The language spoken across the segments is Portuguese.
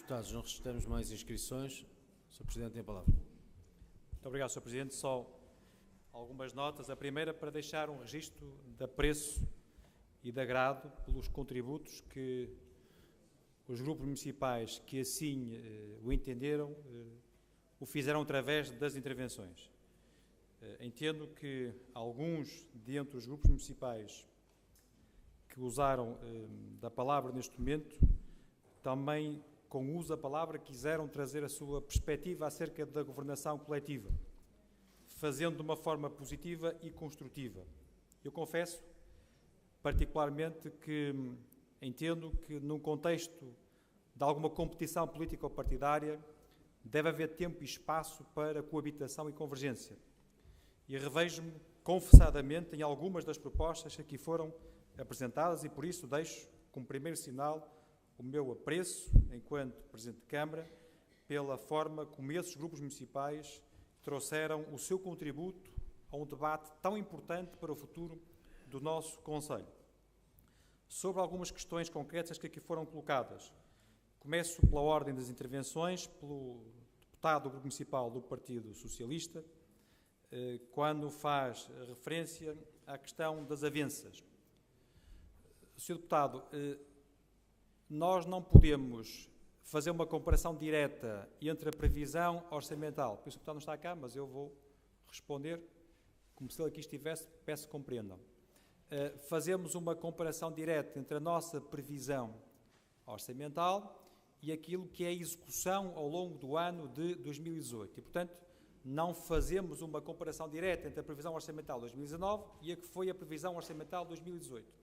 Deputados, não registramos mais inscrições. O Sr. Presidente tem a palavra. Muito obrigado, Sr. Presidente. Só algumas notas. A primeira, para deixar um registro de apreço e de agrado pelos contributos que os grupos municipais que assim o entenderam, o fizeram através das intervenções. Entendo que alguns dentre os grupos municipais que usaram da palavra neste momento, também com o uso da palavra quiseram trazer a sua perspectiva acerca da governação coletiva, fazendo de uma forma positiva e construtiva. Eu confesso, particularmente, que entendo que num contexto de alguma competição política ou partidária deve haver tempo e espaço para coabitação e convergência. E revejo-me confessadamente em algumas das propostas que aqui foram apresentadas e por isso deixo como primeiro sinal o meu apreço, enquanto Presidente de Câmara, pela forma como esses grupos municipais trouxeram o seu contributo a um debate tão importante para o futuro do nosso Conselho. Sobre algumas questões concretas que aqui foram colocadas, começo pela ordem das intervenções, pelo deputado do Grupo Municipal do Partido Socialista, quando faz referência à questão das avanças. Sr. Deputado, nós não podemos fazer uma comparação direta entre a previsão orçamental. Por isso o deputado não está cá, mas eu vou responder como se ele aqui estivesse, peço que compreendam. Fazemos uma comparação direta entre a nossa previsão orçamental e aquilo que é a execução ao longo do ano de 2018. E, portanto, não fazemos uma comparação direta entre a previsão orçamental de 2019 e a que foi a previsão orçamental de 2018.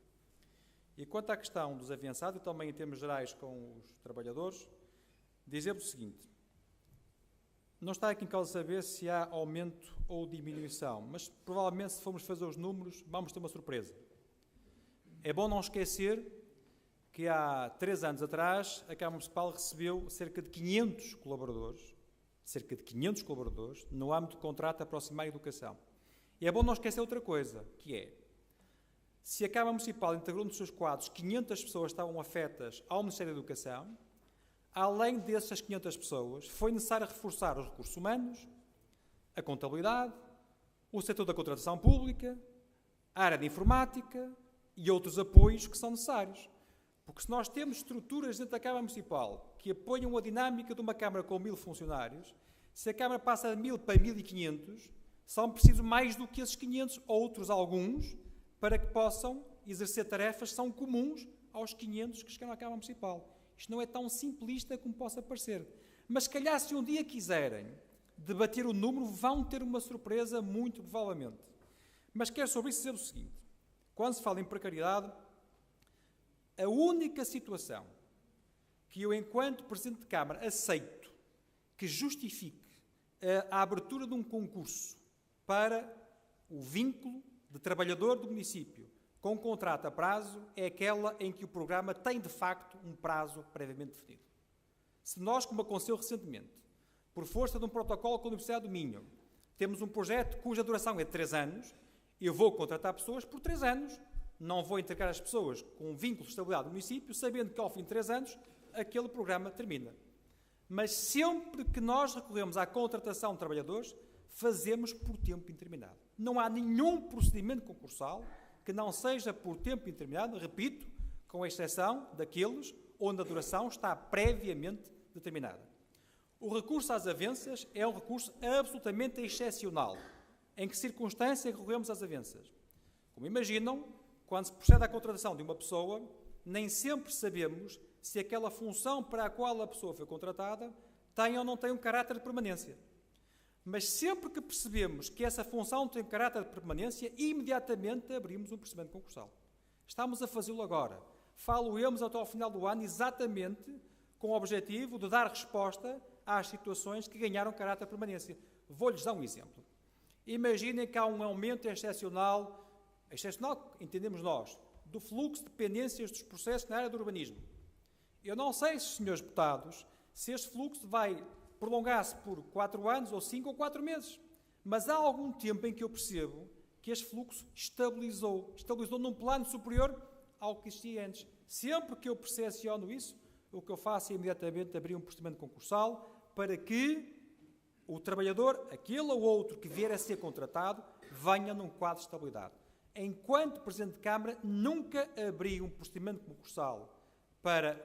E quanto à questão dos avançados, e também em termos gerais com os trabalhadores, dizemos o seguinte: não está aqui em causa saber se há aumento ou diminuição, mas provavelmente se formos fazer os números vamos ter uma surpresa. É bom não esquecer que há 3 anos atrás a Câmara Municipal recebeu cerca de 500 colaboradores, no âmbito de contrato aproximado à educação. E é bom não esquecer outra coisa, que é, se a Câmara Municipal integrou nos seus quadros 500 pessoas que estavam afetas ao Ministério da Educação, além dessas 500 pessoas, foi necessário reforçar os recursos humanos, a contabilidade, o setor da contratação pública, a área de informática e outros apoios que são necessários. Porque se nós temos estruturas dentro da Câmara Municipal que apoiam a dinâmica de uma Câmara com 1000 funcionários, se a Câmara passa de 1000 para 1500, são precisos mais do que esses 500, outros alguns, para que possam exercer tarefas que são comuns aos 500 que chegam à Câmara Municipal. Isto não é tão simplista como possa parecer. Mas, se calhar, se um dia quiserem debater o número, vão ter uma surpresa, muito provavelmente. Mas quero sobre isso dizer o seguinte: quando se fala em precariedade, a única situação que eu, enquanto Presidente de Câmara, aceito que justifique a abertura de um concurso para o vínculo de trabalhador do município com contrato a prazo é aquela em que o programa tem, de facto, um prazo previamente definido. Se nós, como aconteceu recentemente, por força de um protocolo com a Universidade do Minho, temos um projeto cuja duração é de 3 anos, eu vou contratar pessoas por 3 anos, não vou entregar as pessoas com um vínculo de estabilidade do município, sabendo que ao fim de 3 anos aquele programa termina. Mas sempre que nós recorremos à contratação de trabalhadores, fazemos por tempo indeterminado. Não há nenhum procedimento concursal que não seja por tempo indeterminado, repito, com exceção daqueles onde a duração está previamente determinada. O recurso às avanças é um recurso absolutamente excepcional. Em que circunstância recorremos às avanças? Como imaginam, quando se procede à contratação de uma pessoa, nem sempre sabemos se aquela função para a qual a pessoa foi contratada tem ou não tem um caráter de permanência. Mas sempre que percebemos que essa função tem caráter de permanência, imediatamente abrimos um procedimento concursal. Estamos a fazê-lo agora. Falo-emos até ao final do ano exatamente com o objetivo de dar resposta às situações que ganharam caráter de permanência. Vou-lhes dar um exemplo. Imaginem que há um aumento excepcional entendemos nós, do fluxo de dependências dos processos na área do urbanismo. Eu não sei, senhores deputados, se este fluxo vai prolongar-se por 4 anos, ou 5 ou 4 meses. Mas há algum tempo em que eu percebo que este fluxo estabilizou num plano superior ao que existia antes. Sempre que eu percepciono isso, o que eu faço é imediatamente abrir um procedimento concursal para que o trabalhador, aquele ou outro que vier a ser contratado, venha num quadro de estabilidade. Enquanto Presidente de Câmara, nunca abri um procedimento concursal para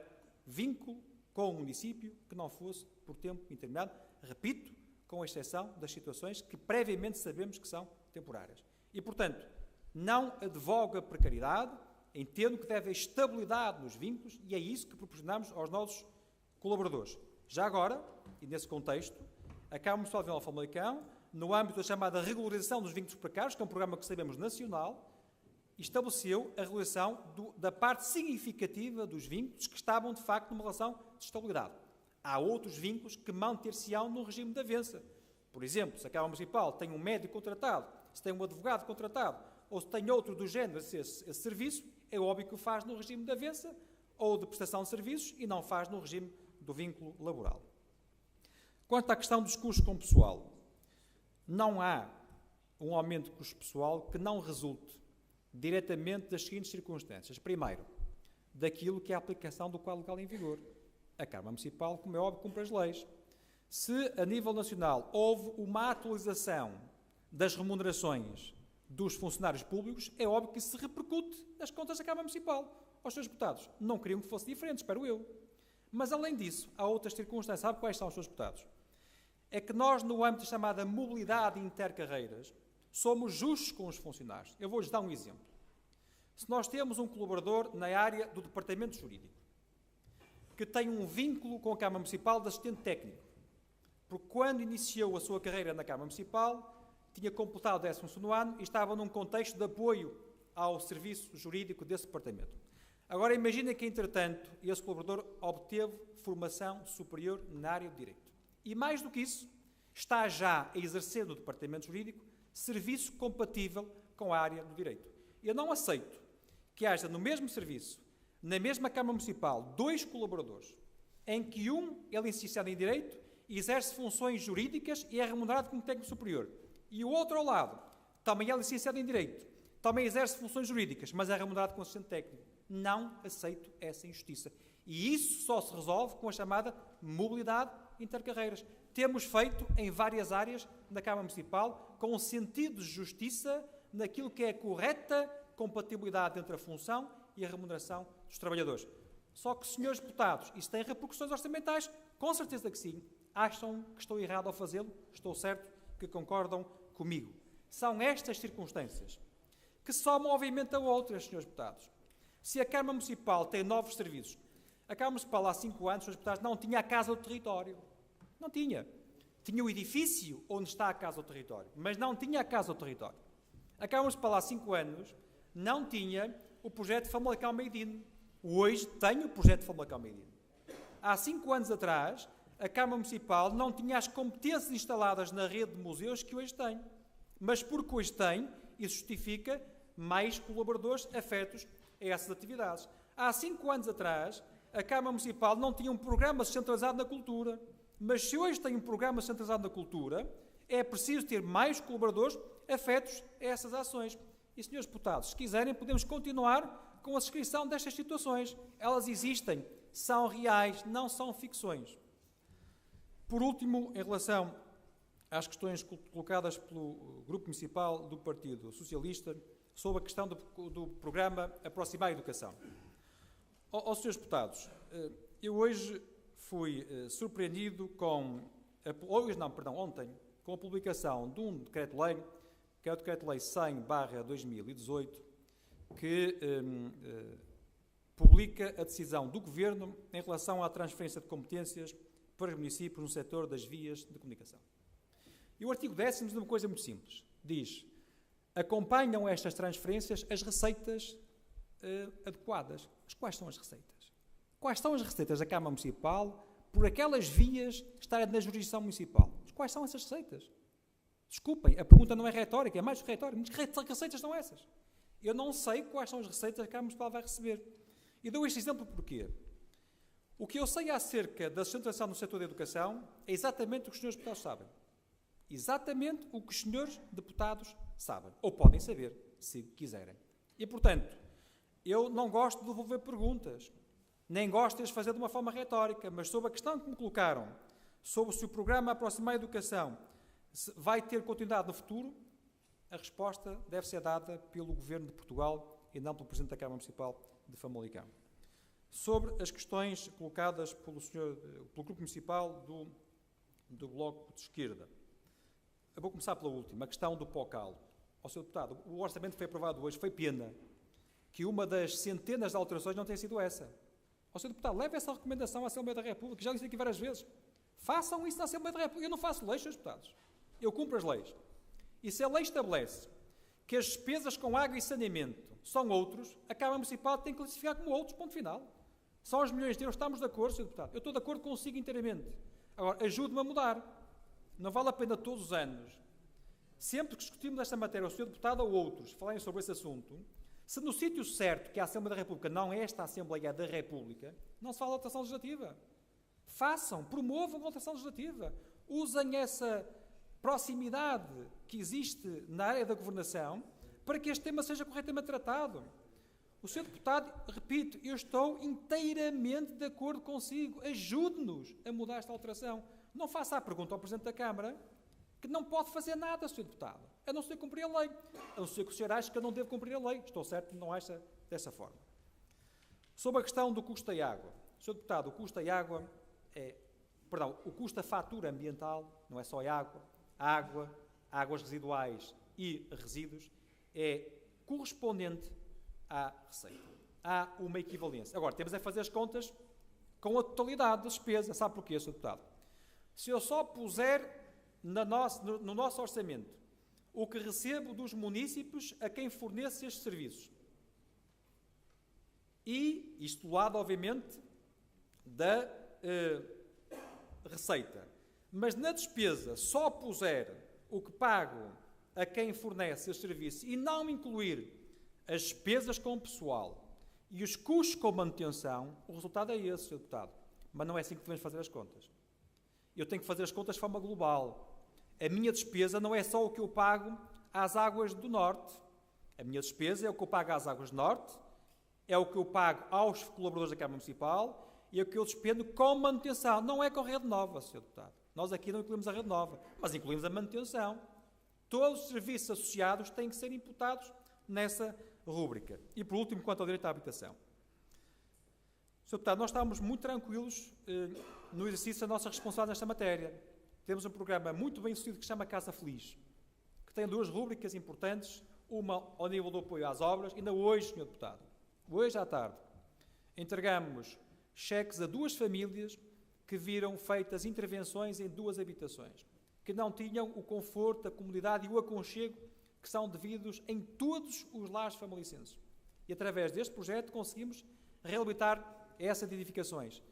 vínculo com o município que não fosse por tempo indeterminado, repito, com exceção das situações que previamente sabemos que são temporárias. E, portanto, não advogo a precariedade, entendo que deve haver estabilidade nos vínculos e é isso que proporcionamos aos nossos colaboradores. Já agora, e nesse contexto, a Câmara Municipal de Vila Nova de Famalicão, no âmbito da chamada regularização dos vínculos precários, que é um programa que sabemos nacional, estabeleceu a regulação da parte significativa dos vínculos que estavam, de facto, numa relação de estabilidade. Há outros vínculos que manter-se-ão no regime de avença. Por exemplo, se a Câmara Municipal tem um médico contratado, se tem um advogado contratado, ou se tem outro do género esse serviço, é óbvio que o faz no regime de avença ou de prestação de serviços e não faz no regime do vínculo laboral. Quanto à questão dos custos com pessoal, não há um aumento de custo pessoal que não resulte diretamente das seguintes circunstâncias. Primeiro, daquilo que é a aplicação do quadro legal em vigor. A Câmara Municipal, como é óbvio, cumpre as leis. Se, a nível nacional, houve uma atualização das remunerações dos funcionários públicos, é óbvio que isso se repercute nas contas da Câmara Municipal. Aos seus deputados, não queriam que fosse diferente, espero eu. Mas, além disso, há outras circunstâncias. Sabe quais são os seus deputados? É que nós, no âmbito da chamada mobilidade intercarreiras, somos justos com os funcionários. Eu vou-lhes dar um exemplo. Se nós temos um colaborador na área do departamento jurídico, que tem um vínculo com a Câmara Municipal de assistente técnico, porque quando iniciou a sua carreira na Câmara Municipal, tinha completado o 12º ano e estava num contexto de apoio ao serviço jurídico desse departamento. Agora imagina que, entretanto, esse colaborador obteve formação superior na área de direito. E mais do que isso, está já a exercer no departamento jurídico serviço compatível com a área do direito. Eu não aceito que haja no mesmo serviço, na mesma Câmara Municipal, 2 colaboradores, em que um é licenciado em Direito e exerce funções jurídicas e é remunerado como técnico superior. E o outro ao lado, também é licenciado em Direito, também exerce funções jurídicas, mas é remunerado como assistente técnico. Não aceito essa injustiça. E isso só se resolve com a chamada mobilidade intercarreiras. Temos feito em várias áreas da Câmara Municipal com um sentido de justiça naquilo que é a correta compatibilidade entre a função e a remuneração dos trabalhadores. Só que, senhores deputados, isso tem repercussões orçamentais? Com certeza que sim. Acham que estou errado ao fazê-lo? Estou certo que concordam comigo. São estas circunstâncias que somam, obviamente, a outras, senhores deputados. Se a Câmara Municipal tem novos serviços, a Câmara Municipal há 5 anos, senhores deputados, não tinha a Casa do Território. Não tinha. Tinha o edifício onde está a Casa do Território, mas não tinha a Casa do Território. A Câmara Municipal há 5 anos não tinha o projeto de Famalicão Made in. Hoje tem o projeto de Famalicão Made in. Há 5 anos atrás, a Câmara Municipal não tinha as competências instaladas na rede de museus que hoje tem. Mas porque hoje tem, isso justifica mais colaboradores afetos a essas atividades. Há 5 anos atrás, a Câmara Municipal não tinha um programa centralizado na cultura. Mas se hoje tem um programa centralizado na cultura, é preciso ter mais colaboradores afetos a essas ações. E, senhores deputados, se quiserem, podemos continuar com a descrição destas situações. Elas existem, são reais, não são ficções. Por último, em relação às questões colocadas pelo Grupo Municipal do Partido Socialista sobre a questão do programa Aproximar a Educação. Aos senhores deputados, eu hoje fui surpreendido ontem, com a publicação de um decreto-lei, que é o decreto-lei 100/2018, que publica a decisão do Governo em relação à transferência de competências para os municípios no setor das vias de comunicação. E o artigo 10º diz uma coisa muito simples. Diz: acompanham estas transferências as receitas adequadas. Mas quais são as receitas? Quais são as receitas da Câmara Municipal por aquelas vias estarem na jurisdição municipal? Mas quais são essas receitas? Desculpem, a pergunta não é retórica, é mais retórica. Mas que receitas são essas? Eu não sei quais são as receitas que a Câmara Municipal vai receber. E dou este exemplo porquê? O que eu sei acerca da descentralização no setor da educação é exatamente o que os senhores deputados sabem. Exatamente o que os senhores deputados sabem. Ou podem saber, se quiserem. E, portanto, eu não gosto de devolver perguntas. Nem gosto de as fazer de uma forma retórica, mas sobre a questão que me colocaram, sobre se o programa Aproximar a Educação vai ter continuidade no futuro, a resposta deve ser dada pelo Governo de Portugal e não pelo Presidente da Câmara Municipal de Famalicão. Sobre as questões colocadas pelo Grupo Municipal do Bloco de Esquerda. Eu vou começar pela última, a questão do POCAL. Ó Sr. Deputado, o orçamento que foi aprovado hoje, foi pena que uma das centenas de alterações não tenha sido essa. Ó Sr. Deputado, leve essa recomendação à Assembleia da República, já disse aqui várias vezes. Façam isso na Assembleia da República. Eu não faço leis, Sr. Deputados. Eu cumpro as leis. E se a lei estabelece que as despesas com água e saneamento são outros, a Câmara Municipal tem que classificar como outros, ponto final. São os milhões de euros, estamos de acordo, Sr. Deputado. Eu estou de acordo consigo inteiramente. Agora, ajude-me a mudar. Não vale a pena todos os anos, sempre que discutimos esta matéria, o Sr. Deputado ou outros falarem sobre esse assunto, se no sítio certo, que é a Assembleia da República, não é esta Assembleia da República, não se fala de alteração legislativa. Façam, promovam a alteração legislativa. Usem essa proximidade que existe na área da governação para que este tema seja corretamente tratado. O Sr. Deputado, repito, eu estou inteiramente de acordo consigo. Ajude-nos a mudar esta alteração. Não faça a pergunta ao Presidente da Câmara que não pode fazer nada, Sr. Deputado, a não ser cumprir a lei. A não ser que o senhor ache que eu não devo cumprir a lei. Estou certo que não acha dessa forma. Sobre a questão do custo da água. Sr. Deputado, o custo da água o custo da fatura ambiental, não é só água, águas residuais e resíduos, é correspondente à receita. Há uma equivalência. Agora, temos a fazer as contas com a totalidade da despesa. Sabe porquê, Sr. Deputado? Se eu só puser no nosso orçamento o que recebo dos munícipes a quem fornece estes serviços, e isto do lado, obviamente, da receita, mas na despesa só puser o que pago a quem fornece estes serviços e não incluir as despesas com o pessoal e os custos com manutenção, o resultado é esse, Sr. Deputado. Mas não é assim que devemos fazer as contas. Eu tenho que fazer as contas de forma global. A minha despesa não é só o que eu pago às águas do Norte. A minha despesa é o que eu pago às águas do Norte, é o que eu pago aos colaboradores da Câmara Municipal e é o que eu despendo com manutenção. Não é com a rede nova, Sr. Deputado. Nós aqui não incluímos a rede nova, mas incluímos a manutenção. Todos os serviços associados têm que ser imputados nessa rúbrica. E, por último, quanto ao direito à habitação. Sr. Deputado, nós estamos muito tranquilos no exercício da nossa responsabilidade nesta matéria. Temos um programa muito bem sucedido que se chama Casa Feliz, que tem duas rúbricas importantes, uma ao nível do apoio às obras. Ainda hoje, Sr. Deputado, hoje à tarde, entregamos cheques a 2 famílias que viram feitas intervenções em 2 habitações, que não tinham o conforto, a comodidade e o aconchego que são devidos em todos os lares famalicenses. E através deste projeto conseguimos reabilitar essas edificações.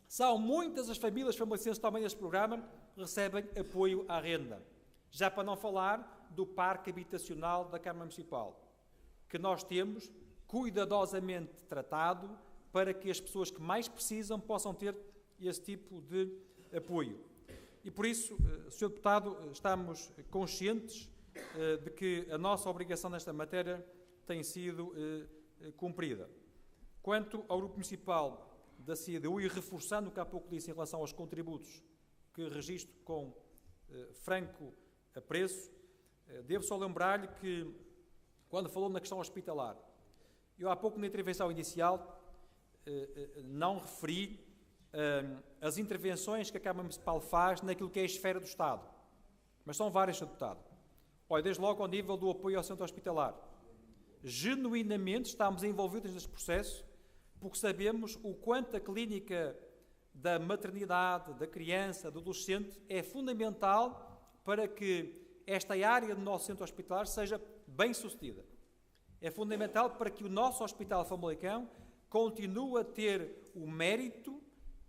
São muitas as famílias famalicenses que também neste programa recebem apoio à renda. Já para não falar do parque habitacional da Câmara Municipal, que nós temos cuidadosamente tratado para que as pessoas que mais precisam possam ter esse tipo de apoio. E por isso, Sr. Deputado, estamos conscientes de que a nossa obrigação nesta matéria tem sido cumprida. Quanto ao Grupo Municipal da CIDU, e reforçando o que há pouco disse em relação aos contributos que registro com franco apreço, devo só lembrar-lhe que, quando falou na questão hospitalar, eu há pouco na intervenção inicial não referi as intervenções que a Câmara Municipal faz naquilo que é a esfera do Estado. Mas são várias, Sr. Deputado. Olha, desde logo ao nível do apoio ao centro hospitalar. Genuinamente estamos envolvidos neste processo porque sabemos o quanto a clínica da maternidade, da criança, do adolescente é fundamental para que esta área do nosso centro hospitalar seja bem sucedida. É fundamental para que o nosso Hospital Famalicão continue a ter o mérito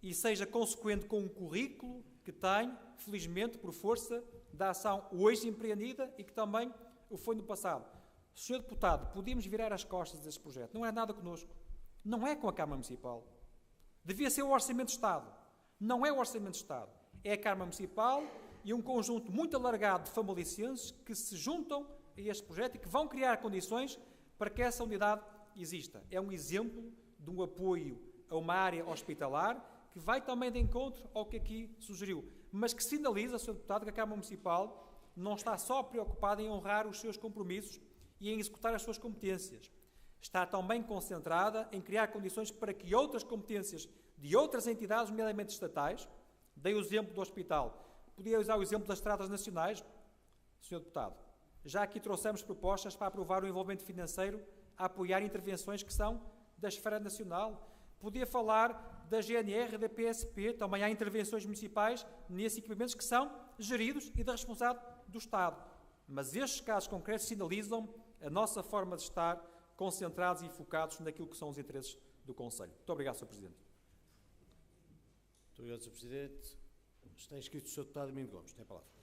e seja consequente com o currículo que tem, felizmente, por força da ação hoje empreendida e que também o foi no passado. Sr. Deputado, podíamos virar as costas desse projeto. Não é nada connosco. Não é com a Câmara Municipal. Devia ser o Orçamento de Estado. Não é o Orçamento de Estado. É a Câmara Municipal e um conjunto muito alargado de famalicenses que se juntam a este projeto e que vão criar condições para que essa unidade exista. É um exemplo de um apoio a uma área hospitalar, que vai também de encontro ao que aqui sugeriu, mas que sinaliza, Sr. Deputado, que a Câmara Municipal não está só preocupada em honrar os seus compromissos e em executar as suas competências. Está também concentrada em criar condições para que outras competências de outras entidades, nomeadamente estatais, dei o exemplo do hospital, podia usar o exemplo das estradas nacionais, Sr. Deputado. Já aqui trouxemos propostas para aprovar o envolvimento financeiro a apoiar intervenções que são da esfera nacional. Podia falar da GNR, da PSP, também há intervenções municipais nesses equipamentos que são geridos e da responsabilidade do Estado. Mas estes casos concretos sinalizam a nossa forma de estar concentrados e focados naquilo que são os interesses do Conselho. Muito obrigado, Sr. Presidente. Muito obrigado, Sr. Presidente. Está inscrito o Sr. Deputado Domingos Gomes. Tem a palavra.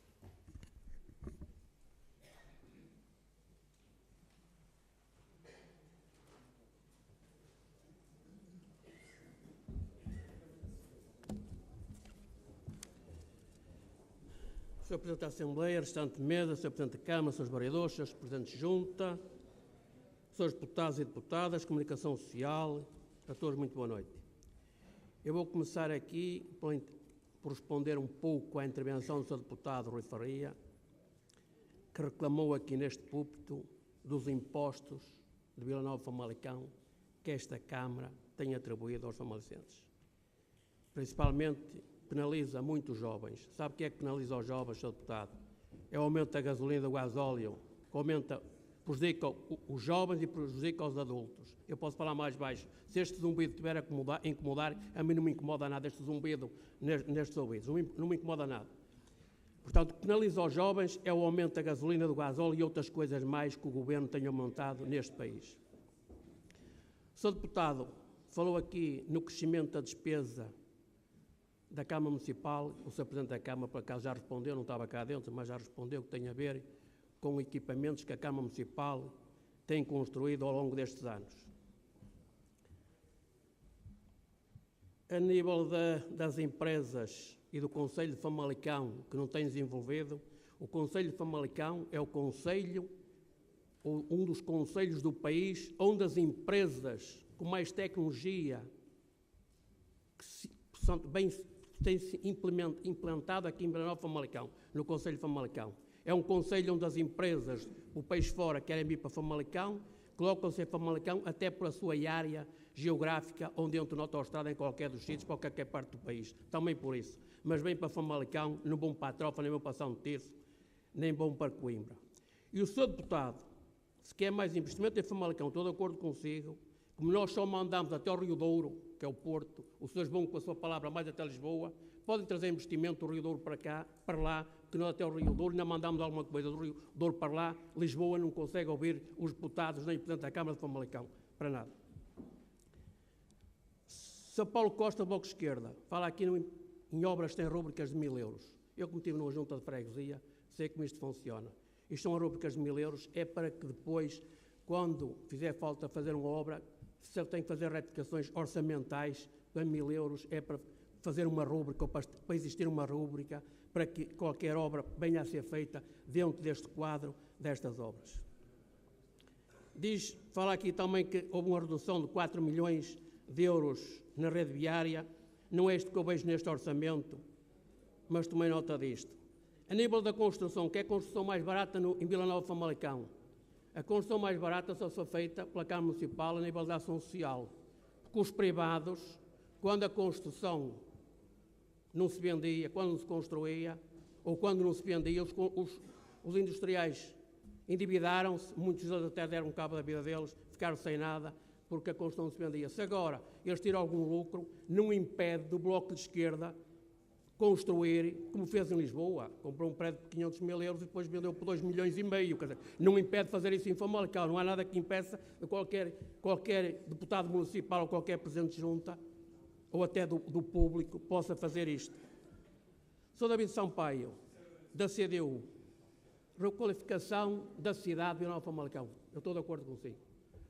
Sr. Presidente da Assembleia, restante de mesa, Sr. Presidente da Câmara, Srs. Vereadores, Srs. Presidentes de Junta, Srs. Deputados e Deputadas, Comunicação Social, a todos muito boa noite. Eu vou começar aqui por responder um pouco à intervenção do Sr. Deputado Rui Faria, que reclamou aqui neste púlpito dos impostos de Vila Nova de Famalicão que esta Câmara tem atribuído aos famalicenses. Principalmente penaliza muito os jovens. Sabe o que é que penaliza os jovens, Sr. Deputado? É o aumento da gasolina e do gasóleo, que prejudica os jovens e prejudica os adultos. Eu posso falar mais baixo. Se este zumbido estiver a incomodar, a mim não me incomoda nada este zumbido nestes ouvidos. Não me incomoda nada. Portanto, o que penaliza os jovens é o aumento da gasolina, do gasóleo e outras coisas mais que o Governo tem aumentado neste país. O Sr. Deputado falou aqui no crescimento da despesa da Câmara Municipal. O Sr. Presidente da Câmara, por acaso, já respondeu, não estava cá dentro, mas já respondeu que tem a ver com equipamentos que a Câmara Municipal tem construído ao longo destes anos. A nível das empresas e do Conselho de Famalicão, que não tem desenvolvido, o Conselho de Famalicão é um dos conselhos do país onde as empresas com mais tecnologia têm se implantado aqui em Vila Nova de Famalicão, no Conselho de Famalicão. É um conselho onde as empresas, o país fora, querem vir para Famalicão, colocam-se em Famalicão até pela sua área geográfica, onde entra na autoestrada em qualquer dos sítios, para qualquer parte do país. Também por isso. Mas vêm para Famalicão, não vão para a Trofa, nem vão para São Tirso, nem vão para Coimbra. E o Sr. Deputado, se quer mais investimento em Famalicão, estou de acordo consigo, como nós só mandamos até o Rio Douro, que é o Porto, os senhores vão com a sua palavra mais até Lisboa, podem trazer investimento do Rio Douro para cá, para lá, que nós até o Rio Douro ainda mandamos alguma coisa do Rio Douro para lá, Lisboa não consegue ouvir os deputados nem o Presidente da Câmara de Famalicão, para nada. São Paulo Costa, Bloco de Esquerda, fala aqui em obras que têm rúbricas de 1000 euros. Eu, como estive numa junta de freguesia, sei como isto funciona. Isto são rúbricas de 1000 euros, é para que depois, quando fizer falta fazer uma obra, se ele tem que fazer retificações orçamentais, de 1000 euros, é para fazer uma rúbrica, ou para existir uma rúbrica, para que qualquer obra venha a ser feita dentro deste quadro destas obras. Fala aqui também que houve uma redução de 4 milhões de euros na rede viária. Não é isto que eu vejo neste orçamento, mas tomei nota disto. A nível da construção, que é a construção mais barata em Vila Nova de Famalicão? A construção mais barata só foi feita pela Câmara Municipal a nível da ação social. Porque os privados, quando a construção não se vendia, quando não se construía, ou quando não se vendia, os industriais endividaram-se, muitos deles até deram cabo da vida deles, ficaram sem nada, porque a construção não se vendia. Se agora eles tiram algum lucro, não impede do Bloco de Esquerda construir, como fez em Lisboa, comprou um prédio de 500 mil euros e depois vendeu por 2,5 milhões, quer dizer, não impede fazer isso em Famalicão, não há nada que impeça de qualquer deputado municipal ou qualquer presidente de junta, ou até do público, possa fazer isto. Sou David Sampaio, da CDU, requalificação da cidade de Vila Nova de Famalicão, eu estou de acordo consigo.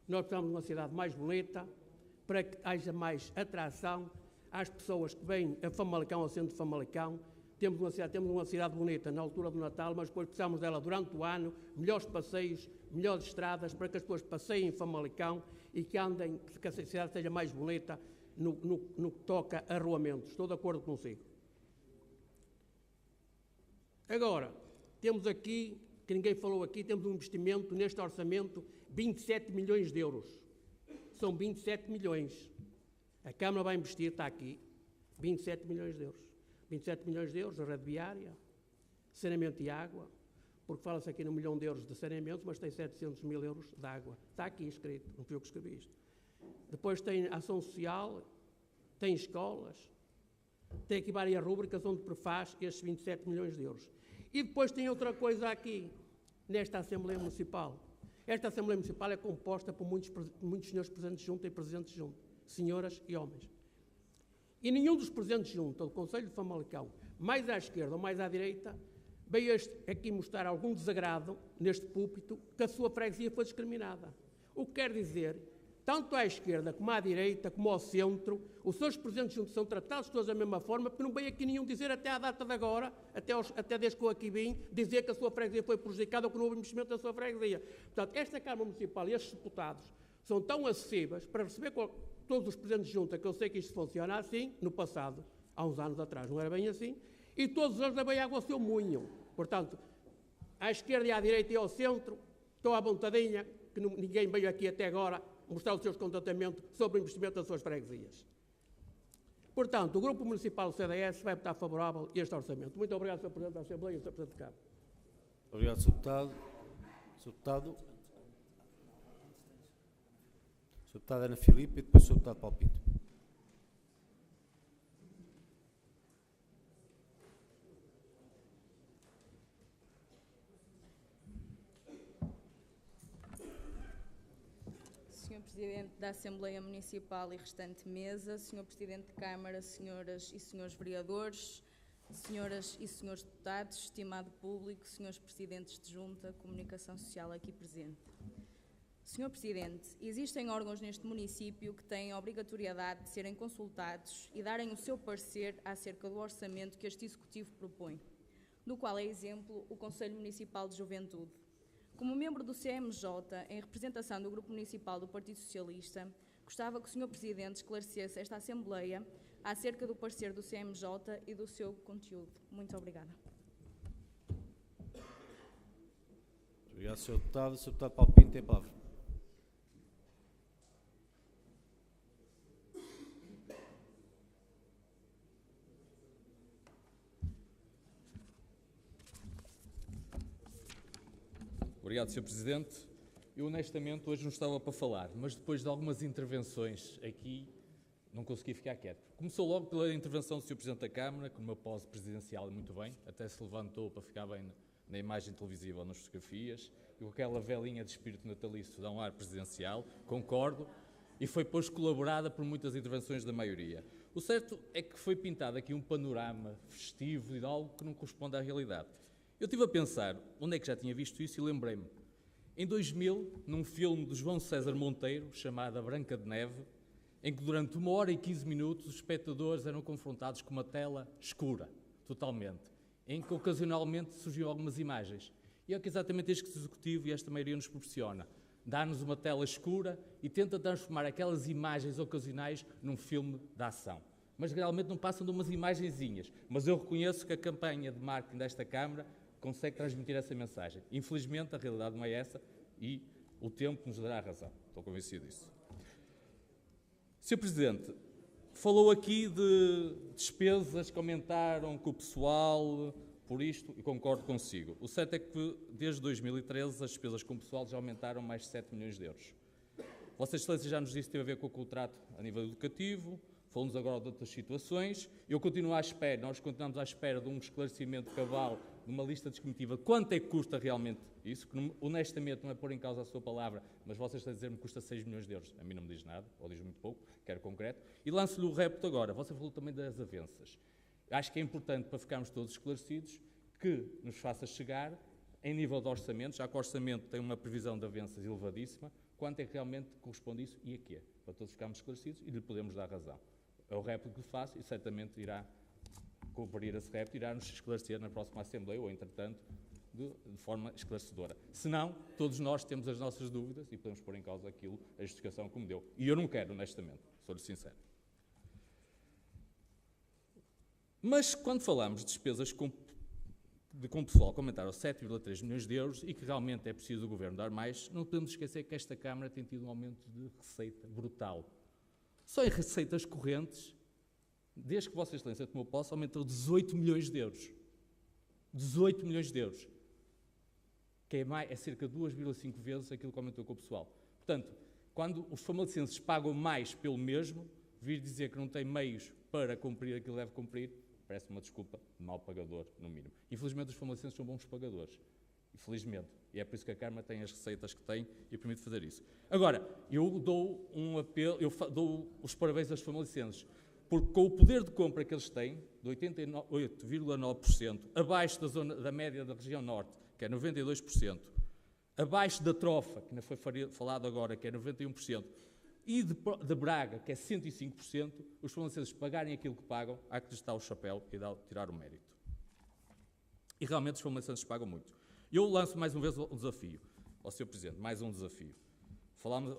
Nós precisamos de uma cidade mais bonita, para que haja mais atração às pessoas que vêm a Famalicão, ao centro de Famalicão. Temos uma cidade bonita na altura do Natal, mas depois precisamos dela durante o ano, melhores passeios, melhores estradas, para que as pessoas passeiem em Famalicão e que andem, que a cidade seja mais bonita no que toca a arruamentos. Estou de acordo consigo. Agora, temos aqui, que ninguém falou aqui, temos um investimento neste orçamento, 27 milhões de euros. São 27 milhões. A Câmara vai investir, está aqui, 27 milhões de euros. 27 milhões de euros na rede viária, saneamento e água, porque fala-se aqui no 1 milhão de euros de saneamento, mas tem 700 mil euros de água. Está aqui escrito, não fui eu que escrevi isto. Depois tem ação social, tem escolas, tem aqui várias rúbricas onde prefaz estes 27 milhões de euros. E depois tem outra coisa aqui, nesta Assembleia Municipal. Esta Assembleia Municipal é composta por muitos senhores presidentes de junta e presidentes de junta, senhoras e homens. E nenhum dos presidentes de junta do Conselho de Famalicão, mais à esquerda ou mais à direita, veio aqui mostrar algum desagrado neste púlpito que a sua freguesia foi discriminada. O que quer dizer, tanto à esquerda como à direita, como ao centro, os seus presidentes de junta são tratados todos da mesma forma, porque não veio aqui nenhum dizer até à data de agora, até desde que eu aqui vim, dizer que a sua freguesia foi prejudicada ou que não houve investimento da sua freguesia. Portanto, esta Câmara Municipal e estes deputados são tão acessíveis para receber todos os presidentes de junta, que eu sei que isto funciona assim, no passado, há uns anos atrás, não era bem assim, e todos eles levem água ao seu moinho. Portanto, à esquerda e à direita e ao centro, estou à vontadinha, que ninguém veio aqui até agora mostrar o seu descontentamento sobre o investimento das suas freguesias. Portanto, o Grupo Municipal do CDS vai votar favorável a este orçamento. Muito obrigado, Sr. Presidente da Assembleia e Sr. Presidente de Câmara. Obrigado, Sr. Deputado. Sr. Deputado. Sr. Deputado Ana Filipe e depois o Sr. Deputado Paulo Pinto. Sr. Presidente da Assembleia Municipal e restante mesa, Sr. Presidente de Câmara, senhoras e senhores vereadores, senhoras e senhores deputados, estimado público, senhores Presidentes de Junta, Comunicação Social aqui presente. Sr. Presidente, existem órgãos neste município que têm a obrigatoriedade de serem consultados e darem o seu parecer acerca do orçamento que este Executivo propõe, do qual é exemplo o Conselho Municipal de Juventude. Como membro do CMJ, em representação do Grupo Municipal do Partido Socialista, gostava que o Sr. Presidente esclarecesse esta Assembleia acerca do parecer do CMJ e do seu conteúdo. Muito obrigada. Obrigado, Sr. Deputado. Sr. Deputado Paulo Pinto tem a palavra. Obrigado, Sr. Presidente. Eu, honestamente, hoje não estava para falar, mas depois de algumas intervenções aqui, não consegui ficar quieto. Começou logo pela intervenção do Sr. Presidente da Câmara, com uma pose presidencial e muito bem, até se levantou para ficar bem na imagem televisiva ou nas fotografias, e com aquela velinha de espírito natalício dá um ar presidencial, concordo, e foi depois colaborada por muitas intervenções da maioria. O certo é que foi pintado aqui um panorama festivo e de algo que não corresponde à realidade. Eu estive a pensar onde é que já tinha visto isso e lembrei-me. Em 2000, num filme de João César Monteiro, chamado A Branca de Neve, em que durante 1 hora e 15 minutos os espectadores eram confrontados com uma tela escura, totalmente, em que ocasionalmente surgiam algumas imagens. E é que exatamente este Executivo e esta maioria nos proporciona. Dá-nos uma tela escura e tenta transformar aquelas imagens ocasionais num filme de ação. Mas realmente não passam de umas imagenzinhas. Mas eu reconheço que a campanha de marketing desta Câmara consegue transmitir essa mensagem. Infelizmente, a realidade não é essa e o tempo nos dará a razão. Estou convencido disso. Sr. Presidente, falou aqui de despesas que aumentaram com o pessoal, por isto, e concordo consigo. O certo é que, desde 2013, as despesas com o pessoal já aumentaram mais de 7 milhões de euros. Vossa Excelência já nos disse que teve a ver com o contrato a nível educativo, falamos agora de outras situações. Eu continuo à espera, nós continuamos à espera de um esclarecimento cabal, de uma lista descritiva, quanto é que custa realmente isso, que honestamente não é pôr em causa a sua palavra, mas vocês estão a dizer-me que custa 6 milhões de euros. A mim não me diz nada, ou diz muito pouco, quero concreto. E lanço-lhe o repto agora. Você falou também das avanças. Acho que é importante, para ficarmos todos esclarecidos, que nos faça chegar, em nível de orçamento, já que o orçamento tem uma previsão de avanças elevadíssima, quanto é que realmente corresponde isso e a quê? Para todos ficarmos esclarecidos e lhe podemos dar razão. É o repto que lhe faço e certamente irá cumprir esse repto, irá nos esclarecer na próxima Assembleia ou, entretanto, de forma esclarecedora. Se não, todos nós temos as nossas dúvidas e podemos pôr em causa aquilo, a justificação que me deu. E eu não quero, honestamente, sou-lhe sincero. Mas quando falamos de despesas com pessoal que aumentaram 7,3 milhões de euros e que realmente é preciso o Governo dar mais, não podemos esquecer que esta Câmara tem tido um aumento de receita brutal. Só em receitas correntes, desde que Vossa Excelência tomou posse, aumentou 18 milhões de euros. 18 milhões de euros. Que é cerca de 2,5 vezes aquilo que aumentou com o pessoal. Portanto, quando os famalicenses pagam mais pelo mesmo, vir dizer que não têm meios para cumprir aquilo que deve cumprir, parece uma desculpa de mau pagador, no mínimo. Infelizmente, os famalicenses são bons pagadores. Infelizmente. E é por isso que a Câmara tem as receitas que tem e permite fazer isso. Agora, eu dou um apelo, dou os parabéns aos famalicenses, porque com o poder de compra que eles têm, de 88,9%, abaixo da média da região norte, que é 92%, abaixo da trofa, que ainda foi falado agora, que é 91%, e de Braga, que é 105%, os famalicenses pagarem aquilo que pagam, há que lhes dar o chapéu e tirar o mérito. E realmente os famalicenses pagam muito. Eu lanço mais uma vez um desafio ao Sr. Presidente, mais um desafio.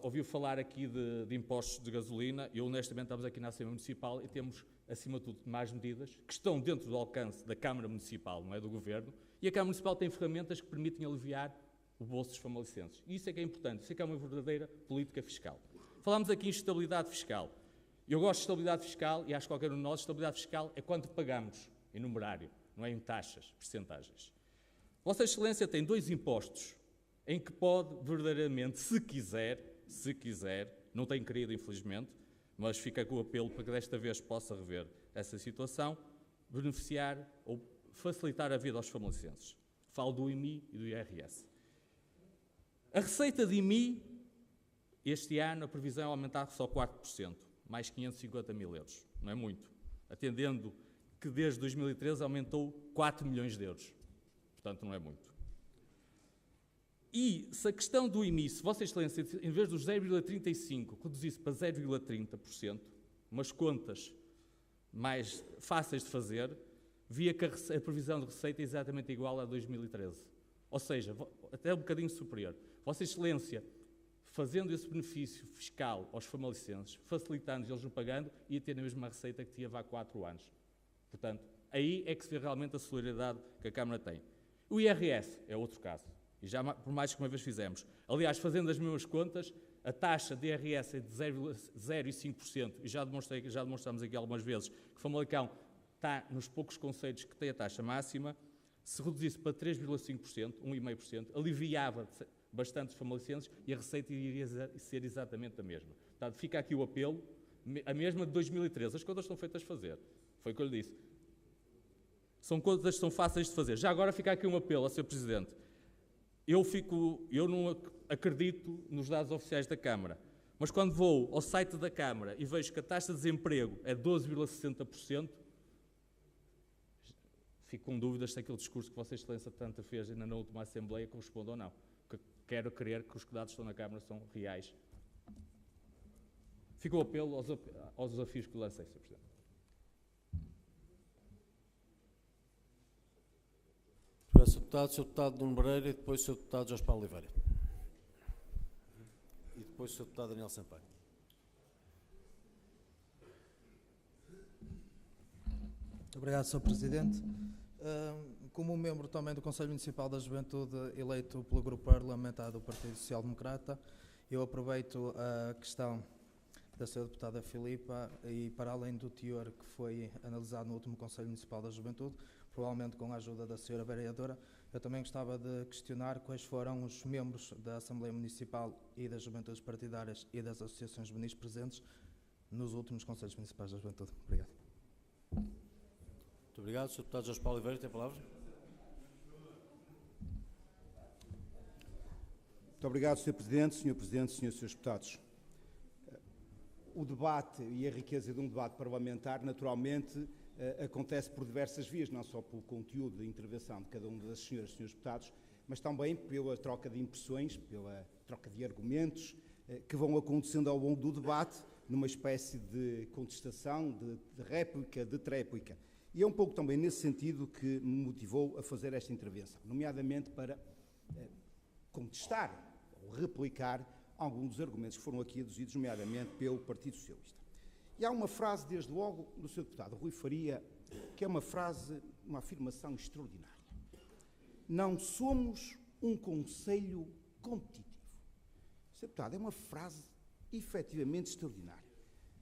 Ouviu falar aqui de impostos de gasolina, e honestamente estamos aqui na Assembleia Municipal e temos, acima de tudo, mais medidas que estão dentro do alcance da Câmara Municipal, não é do Governo, e a Câmara Municipal tem ferramentas que permitem aliviar o bolso dos famalicenses. E isso é que é importante, isso é que é uma verdadeira política fiscal. Falámos aqui em estabilidade fiscal. Eu gosto de estabilidade fiscal e acho que qualquer um de nós, estabilidade fiscal é quanto pagamos em numerário, não é em taxas, percentagens. Vossa Excelência tem 2 impostos em que pode verdadeiramente, se quiser, não tem querido infelizmente, mas fica com o apelo para que desta vez possa rever essa situação, beneficiar ou facilitar a vida aos famalicenses. Falo do IMI e do IRS. A receita de IMI, este ano, a previsão é aumentar só 4%, mais 550 mil euros. Não é muito. Atendendo que desde 2013 aumentou 4 milhões de euros. Portanto, não é muito. E se a questão do IMI, se Vossa Excelência, em vez dos 0,35%, reduzisse para 0,30%, umas contas mais fáceis de fazer, via que a previsão de receita é exatamente igual a 2013. Ou seja, até um bocadinho superior. Vossa Excelência, fazendo esse benefício fiscal aos famalicenses, facilitando eles não pagando, ia ter a mesma receita que tinha há 4 anos. Portanto, aí é que se vê realmente a solidariedade que a Câmara tem. O IRS é outro caso. E já por mais que uma vez fizemos. Aliás, fazendo as mesmas contas, a taxa de IRS é de 0,05%, e já demonstramos aqui algumas vezes que Famalicão está nos poucos concelhos que tem a taxa máxima. Se reduzisse para 3,5%, 1,5%, aliviava bastante os famalicenses e a receita iria ser exatamente a mesma. Portanto, fica aqui o apelo, a mesma de 2013. As contas estão feitas a fazer. Foi o que eu lhe disse. São contas que são fáceis de fazer. Já agora fica aqui um apelo ao Sr. Presidente. Eu não acredito nos dados oficiais da Câmara, mas quando vou ao site da Câmara e vejo que a taxa de desemprego é 12,60%, fico com dúvidas se aquele discurso que Vossa Excelência tanto fez ainda na última Assembleia corresponde ou não. Quero crer que os dados que estão na Câmara são reais. Fica o apelo aos desafios que lancei, Sr. Presidente. Sr. Deputado Nuno Moreira e depois o Sr. Deputado Jorge Paulo Oliveira. E depois o Sr. Deputado Daniel Sampaio. Muito obrigado, Sr. Presidente. Como membro também do Conselho Municipal da Juventude, eleito pelo Grupo Parlamentar do Partido Social Democrata, eu aproveito a questão da Sra. Deputada Filipa e, para além do teor que foi analisado no último Conselho Municipal da Juventude, provavelmente com a ajuda da Sra. Vereadora, eu também gostava de questionar quais foram os membros da Assembleia Municipal e das Juventudes Partidárias e das Associações Juvenis presentes nos últimos Conselhos Municipais da Juventude. Obrigado. Muito obrigado. Sr. Deputado Jorge Paulo Oliveira, tem a palavra. Muito obrigado, Sr. Presidente, Srs. Deputados. O debate e a riqueza de um debate parlamentar, naturalmente, acontece por diversas vias, não só pelo conteúdo da intervenção de cada um das senhoras e senhores deputados, mas também pela troca de impressões, pela troca de argumentos que vão acontecendo ao longo do debate, numa espécie de contestação, de réplica, de tréplica. E é um pouco também nesse sentido que me motivou a fazer esta intervenção, nomeadamente para contestar ou replicar alguns dos argumentos que foram aqui aduzidos, nomeadamente pelo Partido Socialista. E há uma frase, desde logo, do Sr. Deputado Rui Faria, que é uma frase, uma afirmação extraordinária. Não somos um conselho competitivo. Sr. Deputado, é uma frase efetivamente extraordinária.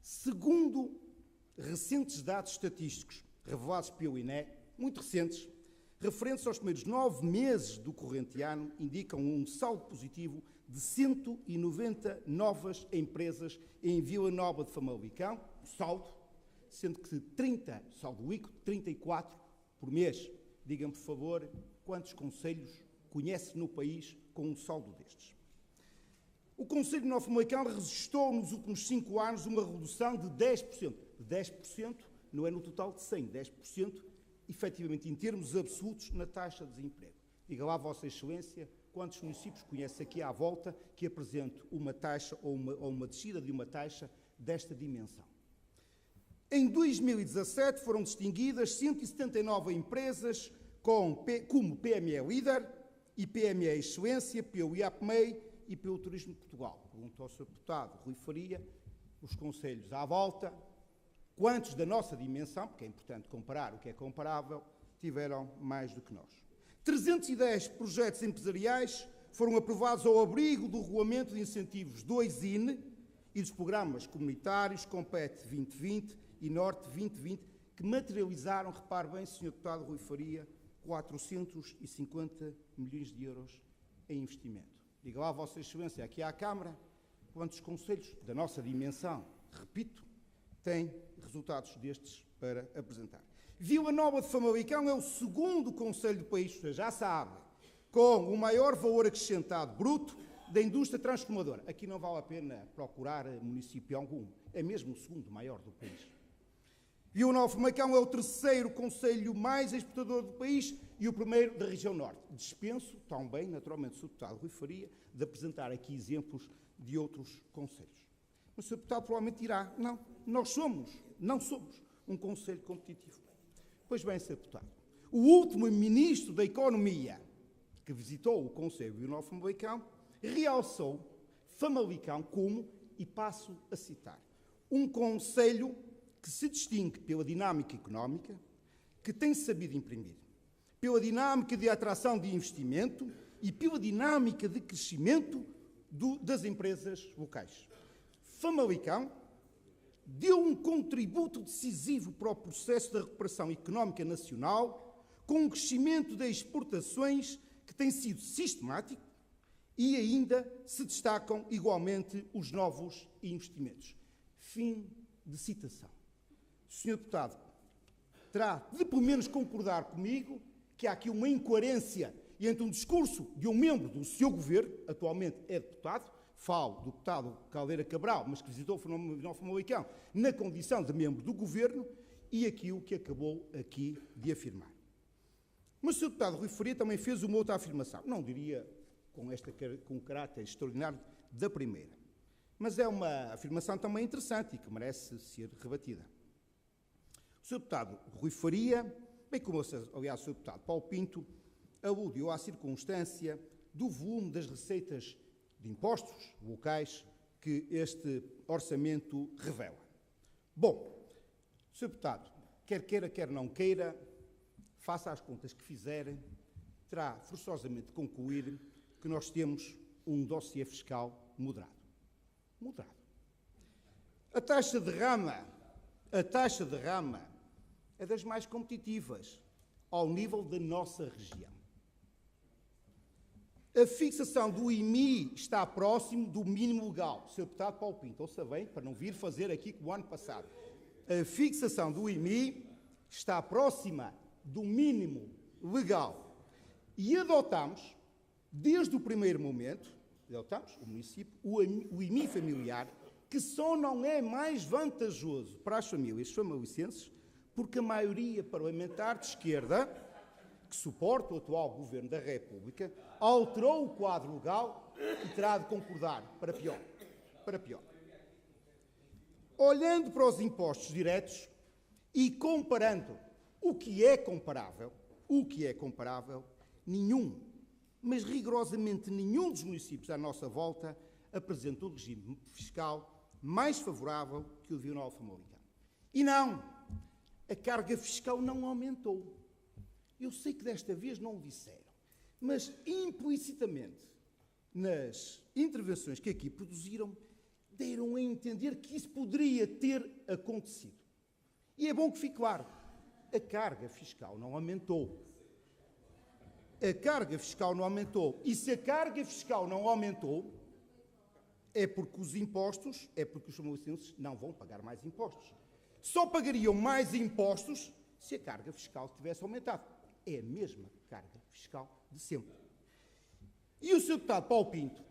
Segundo recentes dados estatísticos revelados pelo INE, muito recentes, referentes aos primeiros 9 meses do corrente ano, indicam um saldo positivo de 190 novas empresas em Vila Nova de Famalicão, saldo, sendo que 30, saldo líquido, 34 por mês. Digam-me, por favor, quantos concelhos conhece no país com um saldo destes? O Conselho de Nova Famalicão registrou nos últimos 5 anos uma redução de 10%. 10% não é no total de 100, 10%, efetivamente, em termos absolutos, na taxa de desemprego. Diga lá, Vossa Excelência, quantos municípios conhece aqui à volta que apresente uma taxa ou uma descida de uma taxa desta dimensão? Em 2017 foram distinguidas 179 empresas como PME Líder e PME Excelência pelo IAPMEI e pelo Turismo de Portugal. Perguntou ao Sr. Deputado Rui Faria, os concelhos à volta, quantos da nossa dimensão, porque é importante comparar o que é comparável, tiveram mais do que nós. 310 projetos empresariais foram aprovados ao abrigo do Regulamento de Incentivos 2IN e dos programas comunitários Compete 2020 e Norte 2020, que materializaram, repare bem, Sr. Deputado Rui Faria, 450 milhões de euros em investimento. Diga lá, Vossa Excelência, aqui à Câmara, quantos concelhos da nossa dimensão, repito, têm resultados destes para apresentar. Vila Nova de Famalicão é o segundo concelho do país, já sabe, com o maior valor acrescentado bruto da indústria transformadora. Aqui não vale a pena procurar município algum, é mesmo o segundo maior do país. Vila Nova de Famalicão é o terceiro concelho mais exportador do país e o primeiro da região norte. Dispenso também, naturalmente, o Sr. Deputado Rui Faria, de apresentar aqui exemplos de outros concelhos. Mas o Sr. Deputado provavelmente dirá, não, nós não somos um concelho competitivo. Pois bem, Sr. Deputado, o último Ministro da Economia que visitou o Conselho de Vila Nova de Famalicão realçou Famalicão como, e passo a citar, um concelho que se distingue pela dinâmica económica, que tem sabido imprimir, pela dinâmica de atração de investimento e pela dinâmica de crescimento das empresas locais. Famalicão deu um contributo decisivo para o processo da recuperação económica nacional, com um crescimento das exportações que tem sido sistemático e ainda se destacam igualmente os novos investimentos. Fim de citação. Sr. Deputado, terá de pelo menos concordar comigo que há aqui uma incoerência entre um discurso de um membro do seu governo, atualmente é deputado, falo do deputado Caldeira Cabral, mas que visitou o Famalicão na condição de membro do governo, e aquilo que acabou aqui de afirmar. Mas o Sr. Deputado Rui Faria também fez uma outra afirmação, não diria com um caráter extraordinário da primeira, mas é uma afirmação também interessante e que merece ser rebatida. O Sr. Deputado Rui Faria, bem como, aliás, o Sr. Deputado Paulo Pinto, aludiu à circunstância do volume das receitas de impostos locais que este orçamento revela. Bom, Sr. Deputado, quer queira, quer não queira, faça as contas que fizerem, terá forçosamente de concluir que nós temos um dossiê fiscal moderado. Moderado. A taxa de rama é das mais competitivas ao nível da nossa região. A fixação do IMI está próximo do mínimo legal. Sr. Deputado Paulo Pinto, ouça bem, para não vir fazer aqui como o ano passado. A fixação do IMI está próxima do mínimo legal. E adotamos, desde o primeiro momento, o município, o IMI familiar, que só não é mais vantajoso para as famílias famalicenses, porque a maioria parlamentar de esquerda, que suporta o atual Governo da República, alterou o quadro legal e terá de concordar para pior. Para pior. Olhando para os impostos diretos e comparando o que é comparável, nenhum, mas rigorosamente nenhum dos municípios à nossa volta apresenta um regime fiscal mais favorável que o de Vila Nova de Famalicão. E não, a carga fiscal não aumentou. Eu sei que desta vez não o disseram, mas implicitamente, nas intervenções que aqui produziram, deram a entender que isso poderia ter acontecido. E é bom que fique claro, a carga fiscal não aumentou. A carga fiscal não aumentou. E se a carga fiscal não aumentou, é porque os impostos, é porque os famoscenses não vão pagar mais impostos. Só pagariam mais impostos se a carga fiscal tivesse aumentado. É a mesma carga fiscal de sempre. E o Sr. Deputado Paulo Pinto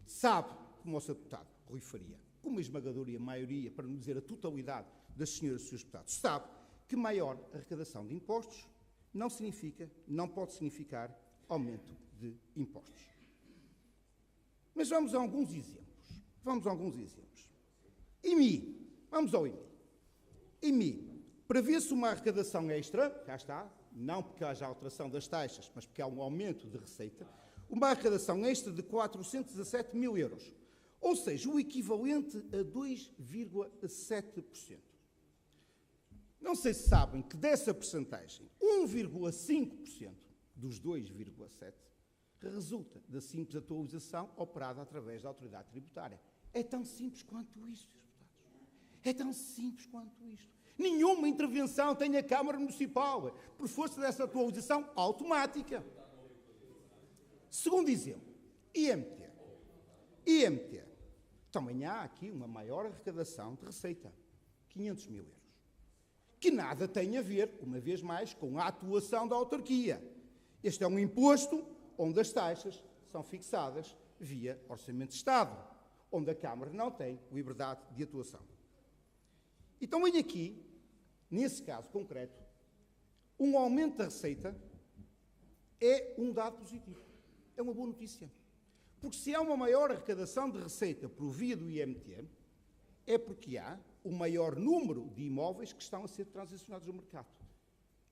sabe, como o Sr. Deputado Rui Faria, com uma esmagadora maioria, para não dizer a totalidade das senhoras e dos seus deputados, sabe que maior arrecadação de impostos não significa, não pode significar aumento de impostos. Mas vamos a alguns exemplos. IMI. Vamos ao IMI. IMI. Prevê-se uma arrecadação extra, cá está, não porque haja alteração das taxas, mas porque há um aumento de receita, uma arrecadação extra de 417 mil euros, ou seja, o equivalente a 2,7%. Não sei se sabem que dessa percentagem, 1,5% dos 2,7% resulta da simples atualização operada através da autoridade tributária. É tão simples quanto isto, Srs. Deputados. É tão simples quanto isto. Nenhuma intervenção tem a Câmara Municipal, por força dessa atualização automática. Segundo exemplo, IMT. IMT. Também há aqui uma maior arrecadação de receita, 500 mil euros, que nada tem a ver, uma vez mais, com a atuação da autarquia. Este é um imposto onde as taxas são fixadas via Orçamento de Estado, onde a Câmara não tem liberdade de atuação. E também aqui, nesse caso concreto, um aumento da receita é um dado positivo, é uma boa notícia. Porque se há uma maior arrecadação de receita por via do IMT, é porque há o maior número de imóveis que estão a ser transacionados no mercado.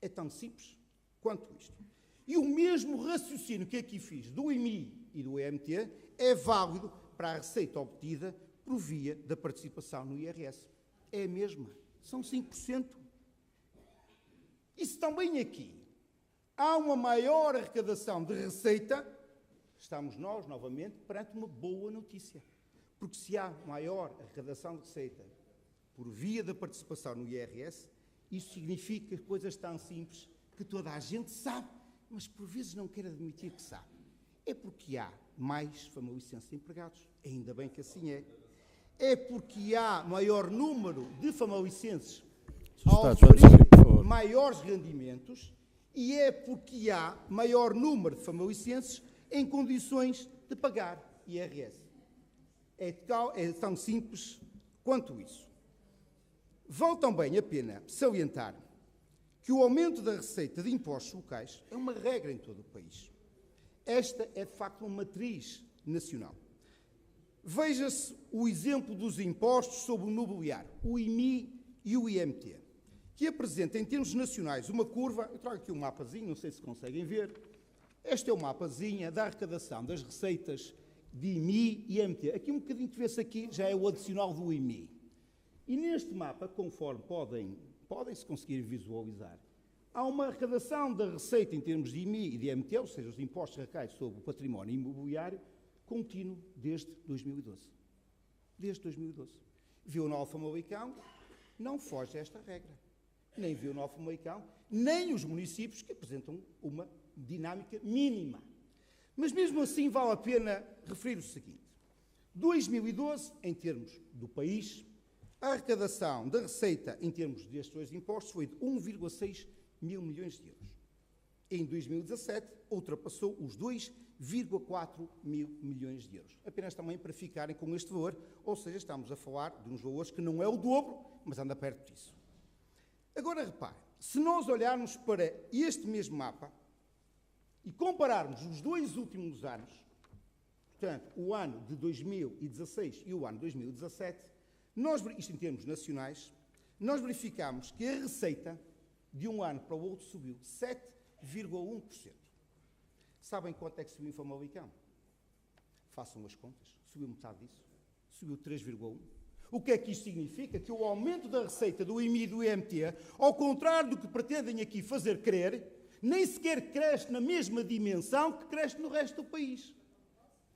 É tão simples quanto isto. E o mesmo raciocínio que aqui fiz do IMI e do IMT é válido para a receita obtida por via da participação no IRS. É a mesma. São 5%. E se também aqui há uma maior arrecadação de receita, estamos nós, novamente, perante uma boa notícia. Porque se há maior arrecadação de receita por via da participação no IRS, isso significa coisas tão simples que toda a gente sabe, mas por vezes não quer admitir que sabe. É porque há mais famalicenses empregados. Ainda bem que assim é. É porque há maior número de famalicenses a oferecer maiores rendimentos e é porque há maior número de famalicenses em condições de pagar IRS. É tão simples quanto isso. Vale também a pena salientar que o aumento da receita de impostos locais é uma regra em todo o país. Esta é, de facto, uma matriz nacional. Veja-se o exemplo dos impostos sobre o mobiliário, o IMI e o IMT, que apresenta em termos nacionais uma curva, eu trago aqui um mapazinho, não sei se conseguem ver, este é o mapazinho da arrecadação das receitas de IMI e IMT. Aqui um bocadinho que vê-se aqui já é o adicional do IMI. E neste mapa, conforme podem-se conseguir visualizar, há uma arrecadação da receita em termos de IMI e de IMT, ou seja, os impostos que recaem sobre o património imobiliário, contínuo desde 2012. Desde 2012. Vila Nova de Famalicão não foge a esta regra. Nem Vila Nova de Famalicão, nem os municípios que apresentam uma dinâmica mínima. Mas mesmo assim vale a pena referir o seguinte. 2012, em termos do país, a arrecadação da receita em termos destes dois impostos foi de 1,6 mil milhões de euros. Em 2017, ultrapassou os 2,4 mil milhões de euros. Apenas também para ficarem com este valor, ou seja, estamos a falar de uns valores que não é o dobro, mas anda perto disso. Agora repare, se nós olharmos para este mesmo mapa e compararmos os dois últimos anos, portanto, o ano de 2016 e o ano de 2017, isto em termos nacionais, nós verificamos que a receita de um ano para o outro subiu 7,1%. Sabem quanto é que subiu em Famalicão? Façam as contas. Subiu metade disso. Subiu 3,1%. O que é que isto significa? Que o aumento da receita do IMI e do IMT, ao contrário do que pretendem aqui fazer crer, nem sequer cresce na mesma dimensão que cresce no resto do país.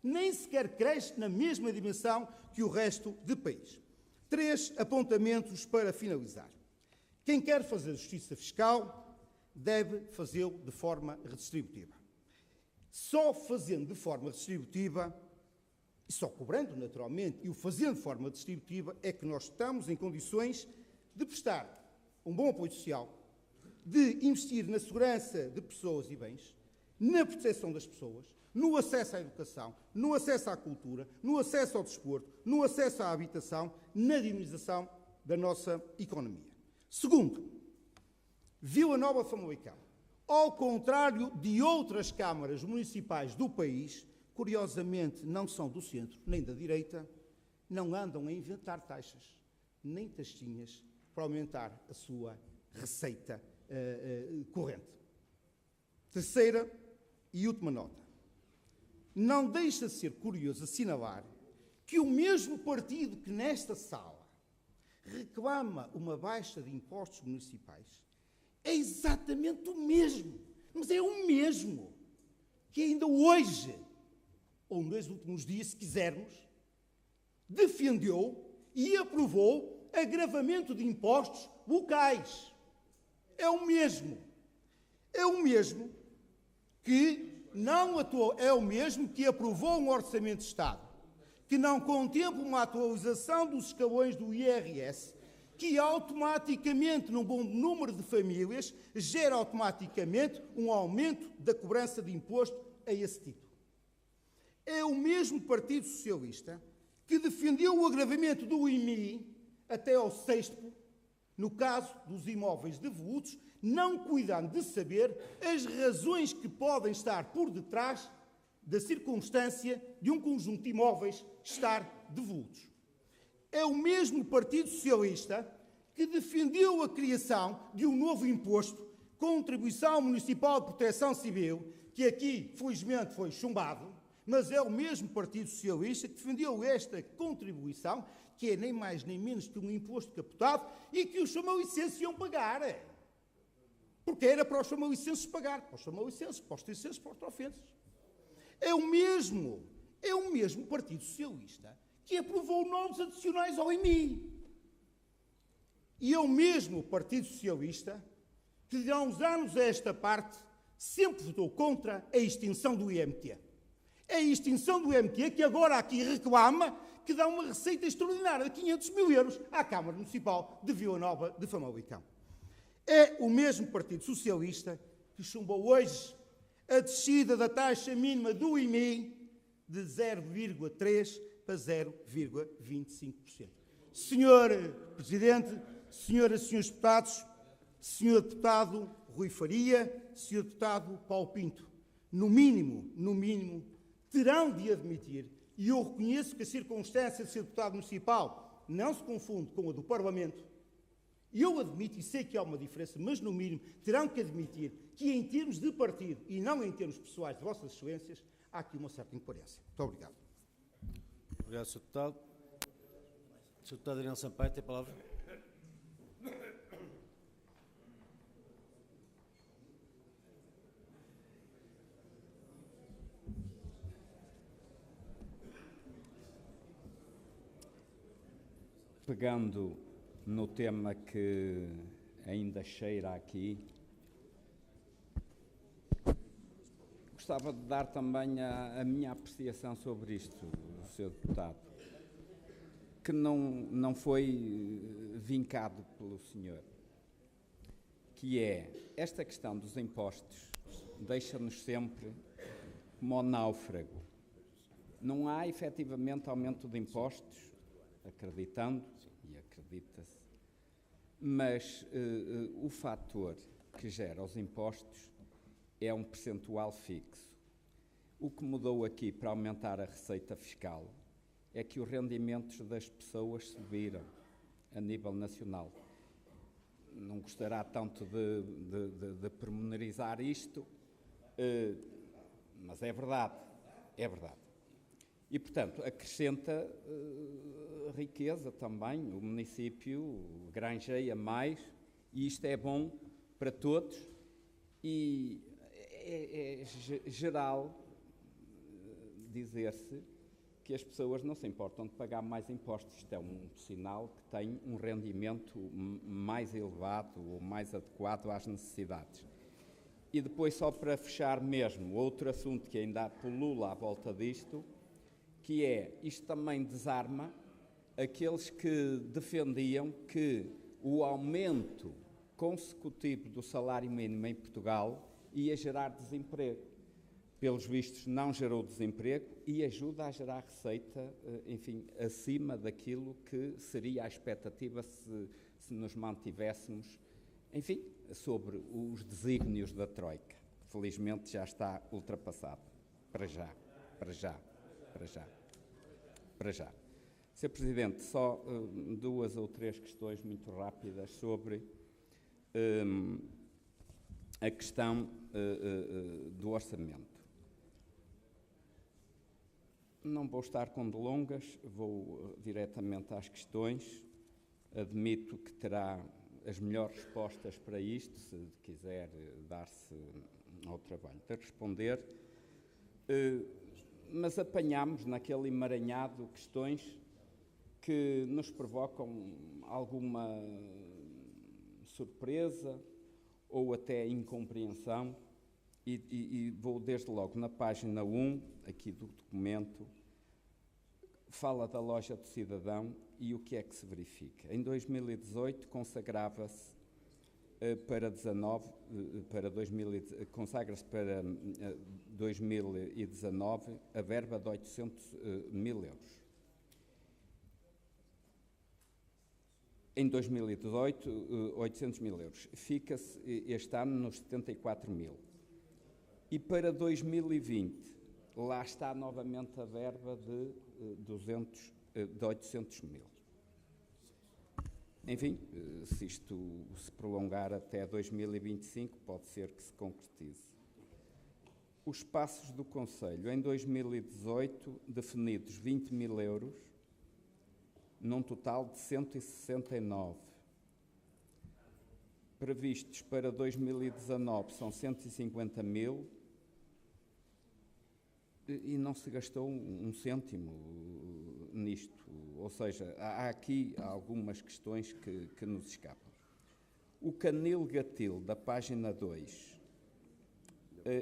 Nem sequer cresce na mesma dimensão que o resto do país. 3 apontamentos para finalizar. Quem quer fazer justiça fiscal deve fazê-lo de forma redistributiva. Só fazendo de forma redistributiva, e só cobrando naturalmente, e o fazendo de forma distributiva, é que nós estamos em condições de prestar um bom apoio social, de investir na segurança de pessoas e bens, na proteção das pessoas, no acesso à educação, no acesso à cultura, no acesso ao desporto, no acesso à habitação, na dinamização da nossa economia. Segundo, Vila Nova de Famalicão, ao contrário de outras câmaras municipais do país, curiosamente não são do centro nem da direita, não andam a inventar taxas, nem taxinhas para aumentar a sua receita corrente. Terceira e última nota. Não deixa de ser curioso assinalar que o mesmo partido que nesta sala reclama uma baixa de impostos municipais é exatamente o mesmo, mas é o mesmo que ainda hoje, ou nos últimos dias, se quisermos, defendeu e aprovou agravamento de impostos locais. É o mesmo. É o mesmo que não atuou, é o mesmo que aprovou um orçamento de Estado, que não contempla uma atualização dos escalões do IRS, que automaticamente, num bom número de famílias, gera automaticamente um aumento da cobrança de imposto a esse título. É o mesmo Partido Socialista que defendeu o agravamento do IMI até ao sexto, no caso dos imóveis devolutos, não cuidando de saber as razões que podem estar por detrás da circunstância de um conjunto de imóveis estar devolutos. É o mesmo Partido Socialista que defendeu a criação de um novo imposto, Contribuição Municipal de Proteção Civil, que aqui, felizmente, foi chumbado, mas é o mesmo Partido Socialista que defendeu esta contribuição, que é nem mais nem menos que um imposto captado e que os chamalicenses iam pagar. Porque era para os chamalicenses pagar, para os chamalicenses, para os tricenses, para os trofenses. É o mesmo Partido Socialista que aprovou novos adicionais ao IMI. E é o mesmo Partido Socialista que, de há uns anos a esta parte, sempre votou contra a extinção do IMT. É a extinção do IMT que agora aqui reclama que dá uma receita extraordinária de 500 mil euros à Câmara Municipal de Vila Nova de Famalicão. É o mesmo Partido Socialista que chumbou hoje a descida da taxa mínima do IMI de 0,3% para 0,25%. Senhor Presidente, senhoras e senhores deputados, senhor deputado Rui Faria, senhor deputado Paulo Pinto, no mínimo, terão de admitir, e eu reconheço que a circunstância de ser deputado municipal não se confunde com a do Parlamento, e eu admito e sei que há uma diferença, mas no mínimo terão que admitir que em termos de partido e não em termos pessoais de vossas excelências, há aqui uma certa incoerência. Muito obrigado. Obrigado, Sr. Deputado. Sr. Deputado Adriano Sampaio, tem a palavra. Pegando no tema que ainda cheira aqui, gostava de dar também a minha apreciação sobre isto, Sr. Deputado, que não foi vincado pelo senhor, que é esta questão dos impostos deixa-nos sempre como ao náufrago. Não há efetivamente aumento de impostos, acreditando, e acredita-se, mas o fator que gera os impostos é um percentual fixo. O que mudou aqui para aumentar a receita fiscal é que os rendimentos das pessoas subiram a nível nacional. Não gostará tanto de pormenorizar isto, mas é verdade, é verdade. E, portanto, acrescenta riqueza também, o município granjeia mais, e isto é bom para todos, e é geral dizer-se que as pessoas não se importam de pagar mais impostos. Isto é um sinal que tem um rendimento mais elevado ou mais adequado às necessidades. E depois, só para fechar mesmo, outro assunto que ainda pulula à volta disto, que é, isto também desarma aqueles que defendiam que o aumento consecutivo do salário mínimo em Portugal ia gerar desemprego. Pelos vistos, não gerou desemprego e ajuda a gerar receita, enfim, acima daquilo que seria a expectativa se nos mantivéssemos, enfim, sobre os desígnios da Troika. Felizmente já está ultrapassado. Para já. Sr. Presidente, só 2 ou 3 questões muito rápidas sobre a questão do orçamento. Não vou estar com delongas, vou diretamente às questões. Admito que terá as melhores respostas para isto, se quiser dar-se ao trabalho de responder. Mas apanhámos naquele emaranhado questões que nos provocam alguma surpresa ou até incompreensão, e vou desde logo na página 1, aqui do documento, fala da loja do cidadão e o que é que se verifica. Em 2018 consagrava-se consagra-se para 2019 a verba de 800 mil euros. Em 2018, 800 mil euros. Fica-se este ano nos 74 mil. E para 2020, lá está novamente a verba de 800 mil. Enfim, se isto se prolongar até 2025, pode ser que se concretize. Os passos do Conselho, em 2018, definidos 20 mil euros, num total de 169. Previstos para 2019 são 150 mil e não se gastou um cêntimo nisto. Ou seja, há aqui algumas questões que nos escapam. O Canil Gatil, da página 2,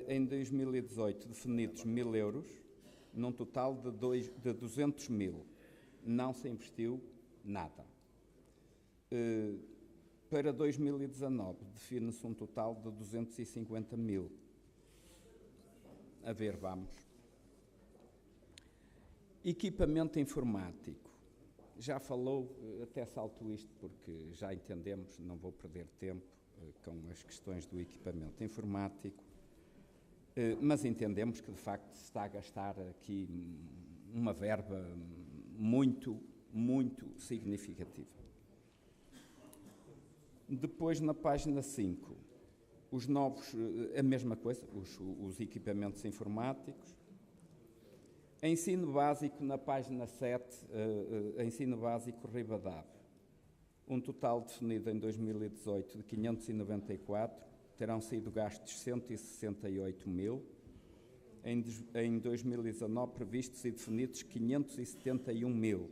em 2018 definidos 1000 euros, num total de 200 mil. Não se investiu nada. Para 2019 define-se um total de 250 mil. A ver, vamos. Equipamento informático. Já falou, até salto isto porque já entendemos, não vou perder tempo com as questões do equipamento informático, mas entendemos que de facto se está a gastar aqui uma verba muito significativa. Depois, na página 5, os novos, a mesma coisa, os equipamentos informáticos. Ensino básico, na página 7, ensino básico Ribadave. Um total definido em 2018 de 594, terão sido gastos 168 mil. Em 2019, previstos e definidos 571 mil.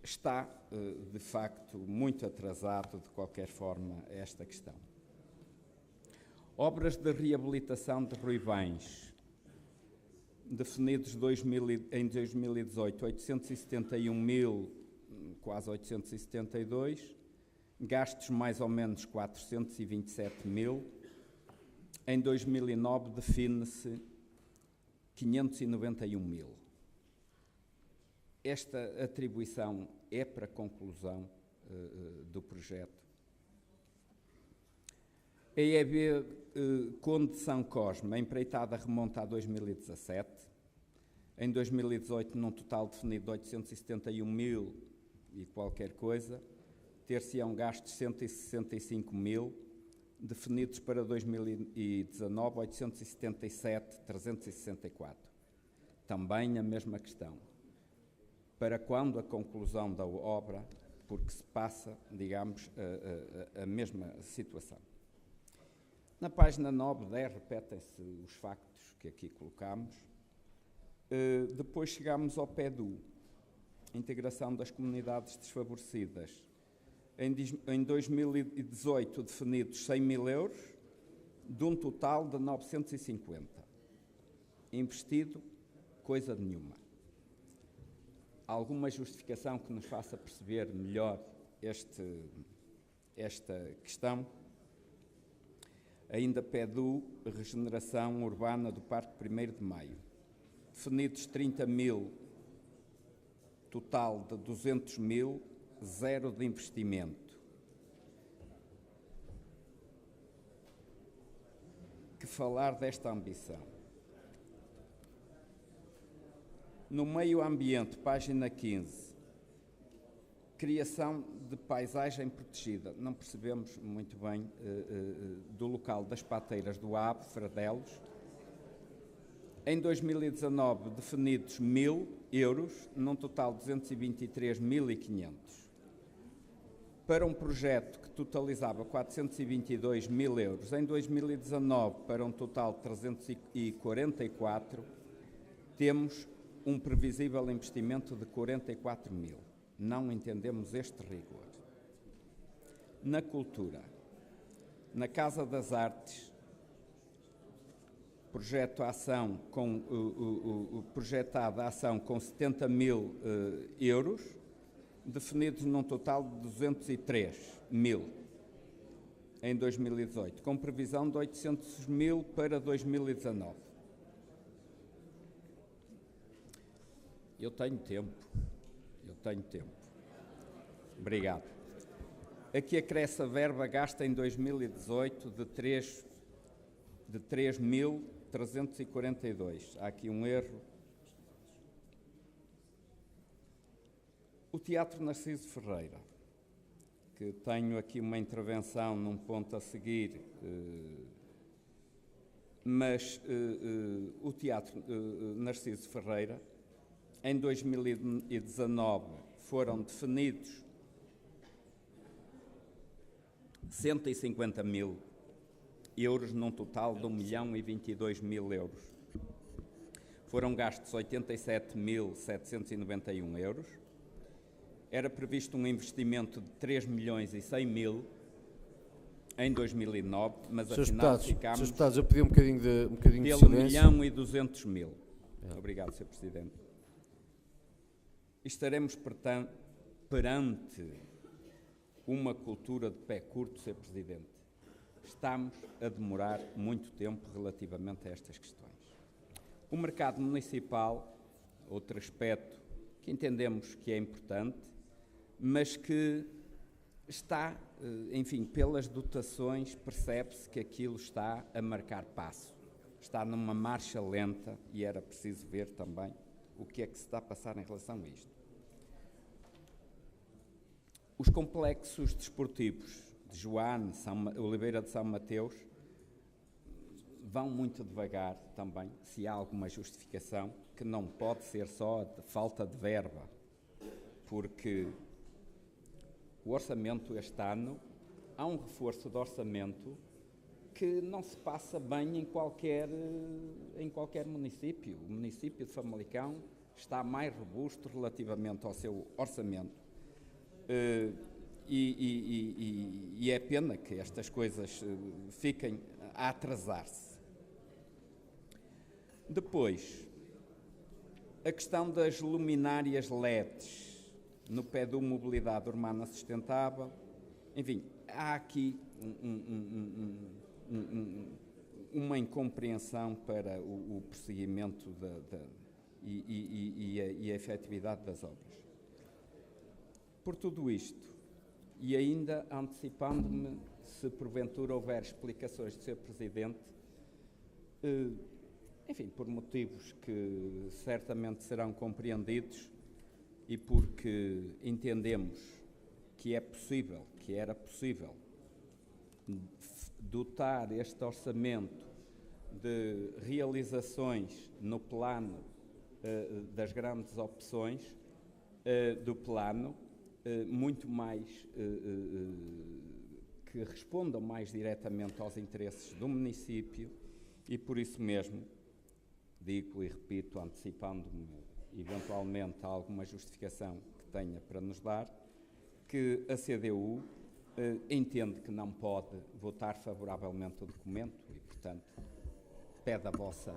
Está, de facto, muito atrasado, de qualquer forma, esta questão. Obras de reabilitação de Ruivães, definidos em 2018, 871 mil, quase 872, gastos mais ou menos 427 mil. Em 2009 define-se 591 mil. Esta atribuição é para conclusão do projeto. A EB Conde de São Cosme, a empreitada remonta a 2017. Em 2018, num total definido de 871 mil e qualquer coisa, ter-se-ão gastos 165 mil, definidos para 2019, 877.364. também a mesma questão. Para quando a conclusão da obra, porque se passa, digamos, a mesma situação. Na página 9, 10, repetem-se os factos que aqui colocamos. Depois chegamos ao PEDU, integração das comunidades desfavorecidas. Em 2018, definidos 100 mil euros, de um total de 950. Investido, coisa nenhuma. Alguma justificação que nos faça perceber melhor esta questão? Ainda PEDU, regeneração urbana do Parque 1º de Maio. Definidos 30 mil, total de 200 mil, zero de investimento. Que falar desta ambição? No meio ambiente, página 15, criação de paisagem protegida. Não percebemos muito bem do local das pateiras do Ave, Fradelos. Em 2019, definidos 1.000 euros, num total de 223.500. Para um projeto que totalizava 422 mil euros, em 2019, para um total de 344, temos um previsível investimento de 44 mil. Não entendemos este rigor. Na cultura, na Casa das Artes, projetada a ação com 70 mil euros, definidos num total de 203 mil em 2018, com previsão de 800 mil para 2019. Eu tenho tempo. Obrigado. Aqui acresce a verba gasta em 2018 de 3.342. Há aqui um erro. O Teatro Narciso Ferreira, que tenho aqui uma intervenção num ponto a seguir, mas o Teatro Narciso Ferreira, em 2019, foram definidos 150 mil euros, num total de 1.022.000 euros. Foram gastos 87.791 euros. Era previsto um investimento de 3.100.000 em 2009, mas afinal ficámos... Srs. Deputados, eu pedi um bocadinho de pelo silêncio. 1.200.000. Obrigado, Sr. Presidente. Estaremos perante uma cultura de pé curto, Sr. Presidente. Estamos a demorar muito tempo relativamente a estas questões. O mercado municipal, outro aspecto que entendemos que é importante, mas que está, enfim, pelas dotações, percebe-se que aquilo está a marcar passo. Está numa marcha lenta e era preciso ver também o que é que se está a passar em relação a isto. Os complexos desportivos de Joane, Oliveira de São Mateus, vão muito devagar também, se há alguma justificação, que não pode ser só de falta de verba, porque o orçamento este ano, há um reforço de orçamento que não se passa bem em qualquer município. O município de Famalicão está mais robusto relativamente ao seu orçamento. E é pena que estas coisas fiquem a atrasar-se. Depois, a questão das luminárias LEDs no PEDU Mobilidade Urbana Sustentável. Enfim, há aqui uma incompreensão para o prosseguimento e a efetividade das obras. Por tudo isto, e ainda antecipando-me, se porventura houver explicações do Sr. Presidente, enfim, por motivos que certamente serão compreendidos e porque entendemos que é possível, que era possível, dotar este orçamento de realizações no plano das grandes opções do plano, muito mais que respondam mais diretamente aos interesses do município, e por isso mesmo digo e repito, antecipando-me eventualmente a alguma justificação que tenha para nos dar, que a CDU entende que não pode votar favoravelmente o documento e, portanto, pede a vossa...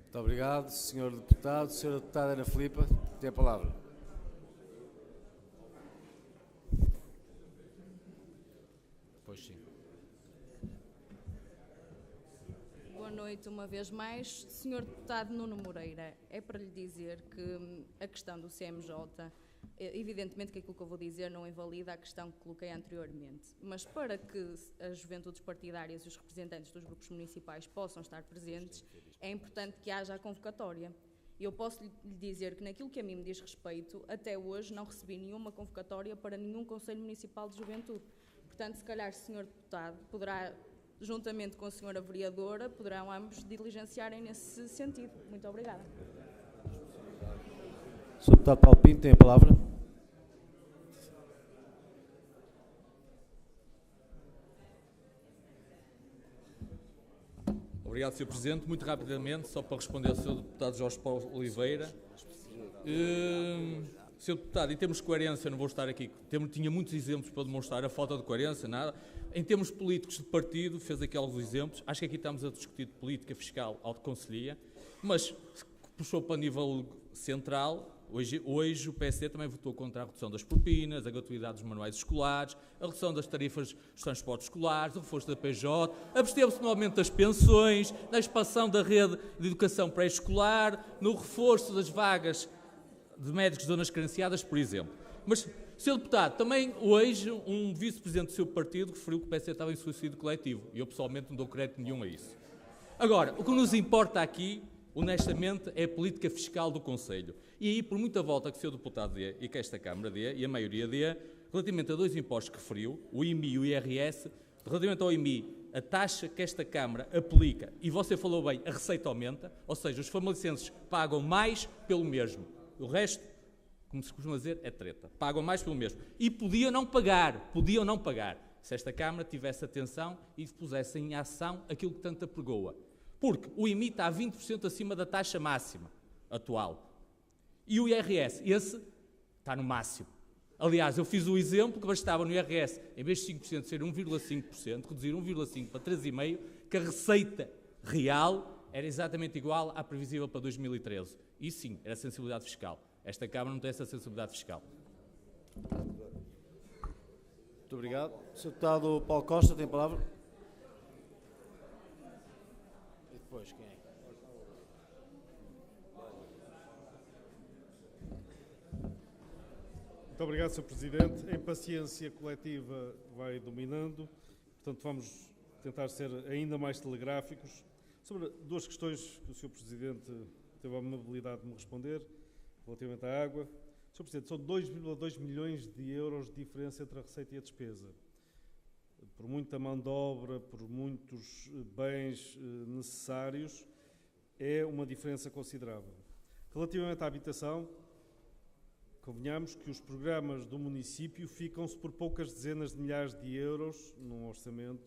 Muito obrigado, Sr. Deputado. Sra. Deputada Ana Filipa, tem a palavra. Pois sim. Boa noite uma vez mais. Sr. Deputado Nuno Moreira, é para lhe dizer que a questão do CMJ, evidentemente que aquilo que eu vou dizer não invalida a questão que coloquei anteriormente, mas para que as juventudes partidárias e os representantes dos grupos municipais possam estar presentes, é importante que haja a convocatória. Eu posso lhe dizer que naquilo que a mim me diz respeito, até hoje não recebi nenhuma convocatória para nenhum Conselho Municipal de Juventude. Portanto, se calhar, Sr. Deputado, poderá, juntamente com a Sra. Vereadora, poderão ambos diligenciarem nesse sentido. Muito obrigada. Sr. Deputado Paulo Pinto, tem a palavra. Obrigado, Sr. Presidente. Muito rapidamente, só para responder ao Sr. Deputado Jorge Paulo Oliveira. Sr. Deputado, em termos de coerência, não vou estar aqui, tinha muitos exemplos para demonstrar a falta de coerência, nada. Em termos políticos de partido, fez aqui alguns exemplos. Acho que aqui estamos a discutir de política fiscal ao de conselhia, mas puxou para nível central. Hoje o PSD também votou contra a redução das propinas, a gratuidade dos manuais escolares, a redução das tarifas dos transportes escolares, o reforço da PJ, absteve-se no aumento das pensões, na expansão da rede de educação pré-escolar, no reforço das vagas de médicos de zonas carenciadas, por exemplo. Mas, Sr. Deputado, também hoje um vice-presidente do seu partido referiu que o PSD estava em suicídio coletivo, e eu pessoalmente não dou crédito nenhum a isso. Agora, o que nos importa aqui, honestamente, é a política fiscal do Conselho. E aí, por muita volta que o Sr. Deputado dê, e que esta Câmara dê, e a maioria dê, relativamente a dois impostos que referiu, o IMI e o IRS, relativamente ao IMI, a taxa que esta Câmara aplica, e você falou bem, a receita aumenta, ou seja, os famalicenses pagam mais pelo mesmo. O resto, como se costuma dizer, é treta. Pagam mais pelo mesmo. E podiam não pagar, se esta Câmara tivesse atenção e pusesse em ação aquilo que tanto apregoa. Porque o IMI está a 20% acima da taxa máxima atual. E o IRS, esse, está no máximo. Aliás, eu fiz o exemplo que bastava no IRS, em vez de 5% ser 1,5%, reduzir 1,5% para 3,5%, que a receita real era exatamente igual à previsível para 2013. E sim, era sensibilidade fiscal. Esta Câmara não tem essa sensibilidade fiscal. Muito obrigado. Sr. Deputado Paulo Costa, tem a palavra. E depois, quem é? Muito obrigado, Sr. Presidente. A impaciência coletiva vai dominando, portanto vamos tentar ser ainda mais telegráficos sobre duas questões que o Sr. Presidente teve a amabilidade de me responder, relativamente à água. Sr. Presidente, são 2,2 milhões de euros de diferença entre a receita e a despesa. Por muita mão de obra, por muitos bens necessários, é uma diferença considerável. Relativamente à habitação, convenhamos que os programas do município ficam-se por poucas dezenas de milhares de euros num orçamento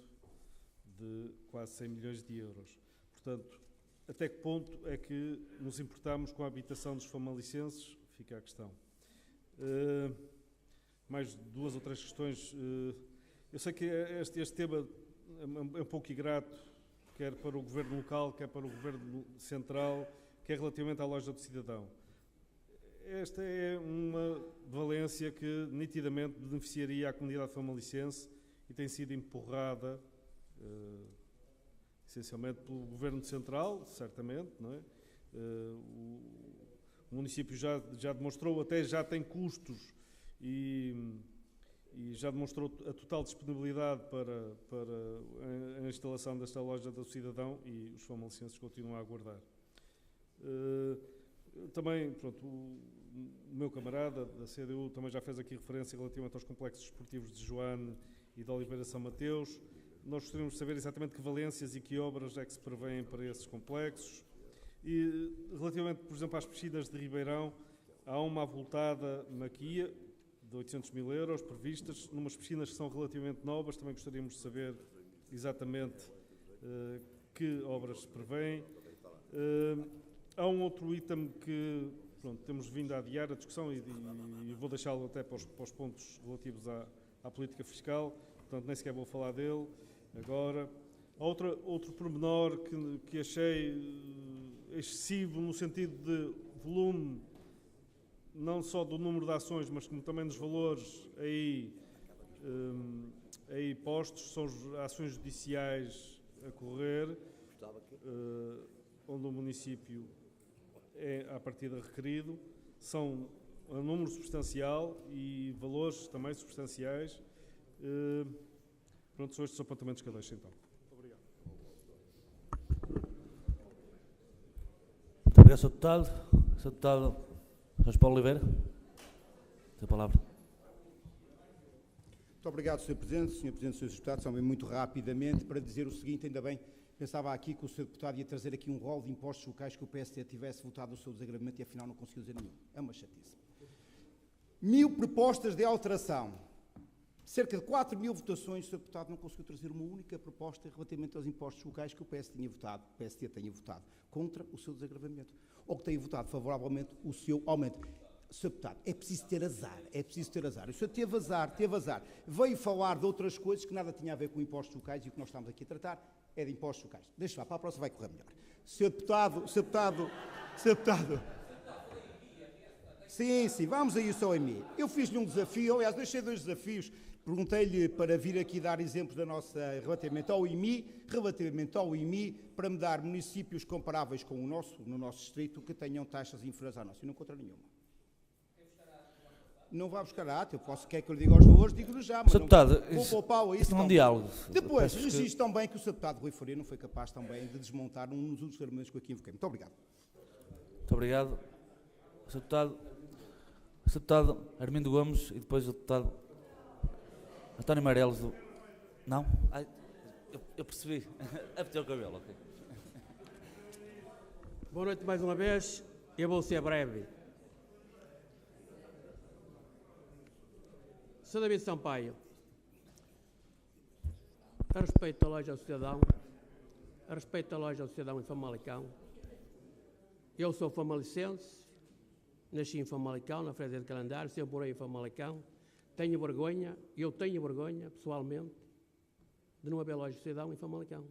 de quase 100 milhões de euros. Portanto, até que ponto é que nos importamos com a habitação dos famalicenses? Fica a questão. Mais duas ou três questões. Eu sei que este tema é um pouco ingrato, quer para o Governo local, quer para o Governo central, quer relativamente à loja do cidadão. Esta é uma valência que nitidamente beneficiaria a comunidade famalicense e tem sido empurrada essencialmente pelo Governo Central, certamente, não é? O município já demonstrou, até já tem custos e já demonstrou a total disponibilidade para a instalação desta loja do cidadão e os famalicenses continuam a aguardar. Também, pronto, o meu camarada da CDU também já fez aqui referência relativamente aos complexos esportivos de Joane e de Oliveira São Mateus. nós gostaríamos de saber exatamente que valências e que obras é que se prevêem para esses complexos. E, relativamente, por exemplo, às piscinas de Ribeirão, há uma avultada maquia de 800 mil euros previstas, numas piscinas que são relativamente novas. Também gostaríamos de saber exatamente que obras se prevêem. Há um outro item que temos vindo a adiar a discussão e vou deixá-lo até para os pontos relativos à política fiscal, portanto nem sequer vou falar dele agora. Há outro pormenor que achei excessivo no sentido de volume, não só do número de ações, mas como também dos valores aí postos, são as ações judiciais a correr, onde o município é à partida requerido, são um número substancial e valores também substanciais. São estes os apontamentos que eu deixo então. Obrigado. Muito obrigado, Sr. Deputado. Sr. Deputado Jorge Paulo Oliveira, tem a palavra. Muito obrigado, Sr. Presidente. Sr. Presidente, Srs. Deputados, também muito rapidamente para dizer o seguinte, ainda bem, pensava aqui que o Sr. Deputado ia trazer aqui um rol de impostos locais que o PSD tivesse votado o seu desagravamento e afinal não conseguiu dizer nenhum. É uma chatice. 1000 propostas de alteração, cerca de 4.000 votações, o Sr. Deputado não conseguiu trazer uma única proposta relativamente aos impostos locais que o PSD tenha votado contra o seu desagravamento, ou que tenha votado favoravelmente o seu aumento. Sr. Deputado, é preciso ter azar, O senhor teve azar. Veio falar de outras coisas que nada tinha a ver com impostos locais e o que nós estamos aqui a tratar é de impostos locais. Deixa lá, para a próxima vai correr melhor. Sr. Deputado. Sim, vamos a isso ao EMI. Eu fiz-lhe um desafio, aliás, deixei 2 desafios. Perguntei-lhe para vir aqui dar exemplos da nossa relativamente ao IMI, para me dar municípios comparáveis com o nosso, no nosso distrito, que tenham taxas inferiores à nossa. E não encontra nenhuma. Não vai buscar a ata, eu posso, quer que eu lhe diga aos valores, digo-lhe já, mas vou poupá-lo a isso. Não é um diálogo. Depois, registro também que o Sr. Deputado Rui Faria não foi capaz também de desmontar um dos argumentos que eu aqui invoquei. Muito obrigado. Muito obrigado. Sr. Deputado Armindo Gomes e depois o Deputado António Meireles. Não? Eu percebi. Apertei o cabelo, ok. Boa noite mais uma vez. Eu vou ser breve. Sr. David Sampaio, a respeito da loja do cidadão, em Famalicão, eu sou famalicense, nasci em Famalicão, na freguesia de Calendário, sempre morei em Famalicão, tenho vergonha, pessoalmente, de não haver loja do cidadão em Famalicão.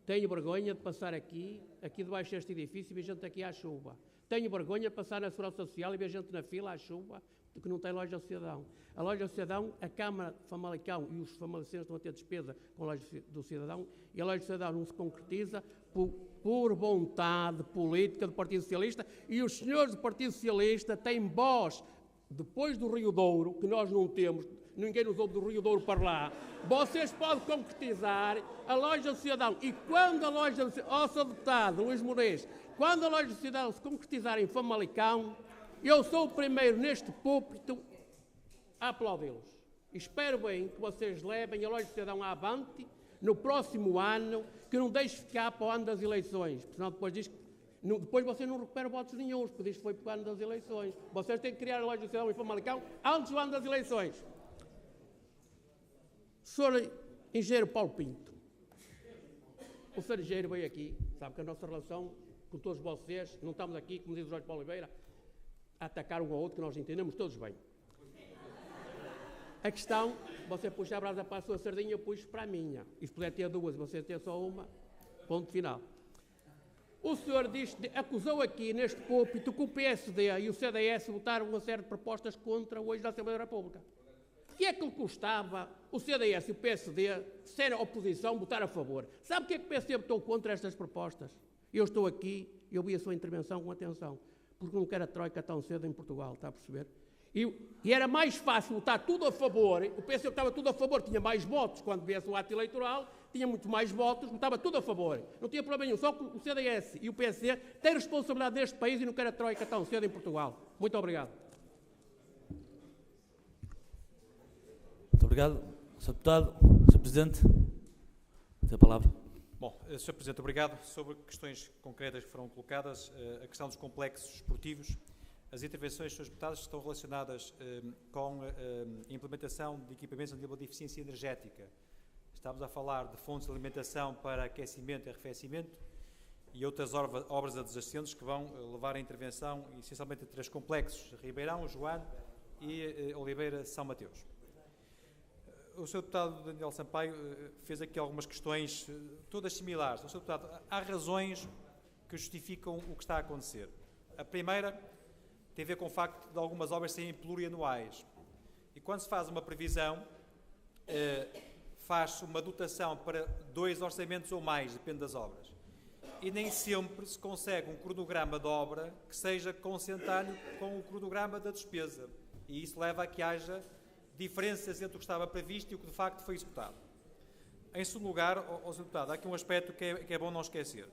Tenho vergonha de passar aqui debaixo deste edifício e ver gente aqui à chuva. Tenho vergonha de passar na Segurança Social e ver gente na fila à chuva, que não tem loja ao cidadão. A loja ao cidadão, a Câmara de Famalicão e os famalicenses estão a ter despesa com a loja do cidadão e a loja do cidadão não se concretiza por vontade política do Partido Socialista e os senhores do Partido Socialista têm voz, depois do Rio Douro, que nós não temos, ninguém nos ouve do Rio Douro para lá, vocês podem concretizar a loja do cidadão e quando a loja do cidadão, Sr. Deputado Luís Moraes, quando a loja do cidadão se concretizar em Famalicão, eu sou o primeiro neste púlpito a aplaudi-los. Espero bem que vocês levem a loja do cidadão avante no próximo ano, que não deixe ficar para o ano das eleições, porque senão depois diz que depois vocês não recuperam votos nenhum, porque isto foi para o ano das eleições. Vocês têm que criar a loja do cidadão em Famalicão antes do ano das eleições. Sr. Engenheiro Paulo Pinto, o Sr. Engenheiro veio aqui, sabe que a nossa relação com todos vocês, não estamos aqui, como diz o Jorge Paulo Oliveira, a atacar um ao outro, que nós entendemos todos bem. A questão, você puxa a brasa para a sua sardinha, eu puxo para a minha. E se puder ter 2 e você ter só uma, ponto final. O senhor acusou aqui neste púlpito que o PSD e o CDS votaram uma série de propostas contra hoje da Assembleia da República. O que é que lhe custava o CDS e o PSD, ser a oposição, votar a favor? Sabe o que é que o PSD votou contra estas propostas? Eu estou aqui, eu vi a sua intervenção com atenção, porque não quero a troika tão cedo em Portugal, está a perceber? E era mais fácil votar tudo a favor, o PSD estava tudo a favor, tinha mais votos quando viesse o ato eleitoral, tinha muito mais votos, votava tudo a favor, não tinha problema nenhum, só que o CDS e o PSD têm responsabilidade neste país e não quero a troika tão cedo em Portugal. Muito obrigado. Muito obrigado. Sr. Deputado, Sr. Presidente, tem a palavra. Bom, Sr. Presidente, obrigado. Sobre questões concretas que foram colocadas, a questão dos complexos esportivos, as intervenções, Srs. Deputados, estão relacionadas com a implementação de equipamentos a nível de eficiência energética. Estamos a falar de fontes de alimentação para aquecimento e arrefecimento e outras obras adjacentes que vão levar a intervenção essencialmente em 3 complexos, Ribeirão, Joane e Oliveira São Mateus. O Sr. Deputado Daniel Sampaio fez aqui algumas questões, todas similares. Sr. Deputado, há razões que justificam o que está a acontecer. A primeira tem a ver com o facto de algumas obras serem plurianuais. E quando se faz uma previsão, faz-se uma dotação para 2 orçamentos ou mais, depende das obras. E nem sempre se consegue um cronograma de obra que seja consentâneo com o cronograma da despesa. E isso leva a que haja diferenças entre o que estava previsto e o que de facto foi executado. Em segundo lugar, Sr. Deputado, há aqui um aspecto que é bom não esquecer.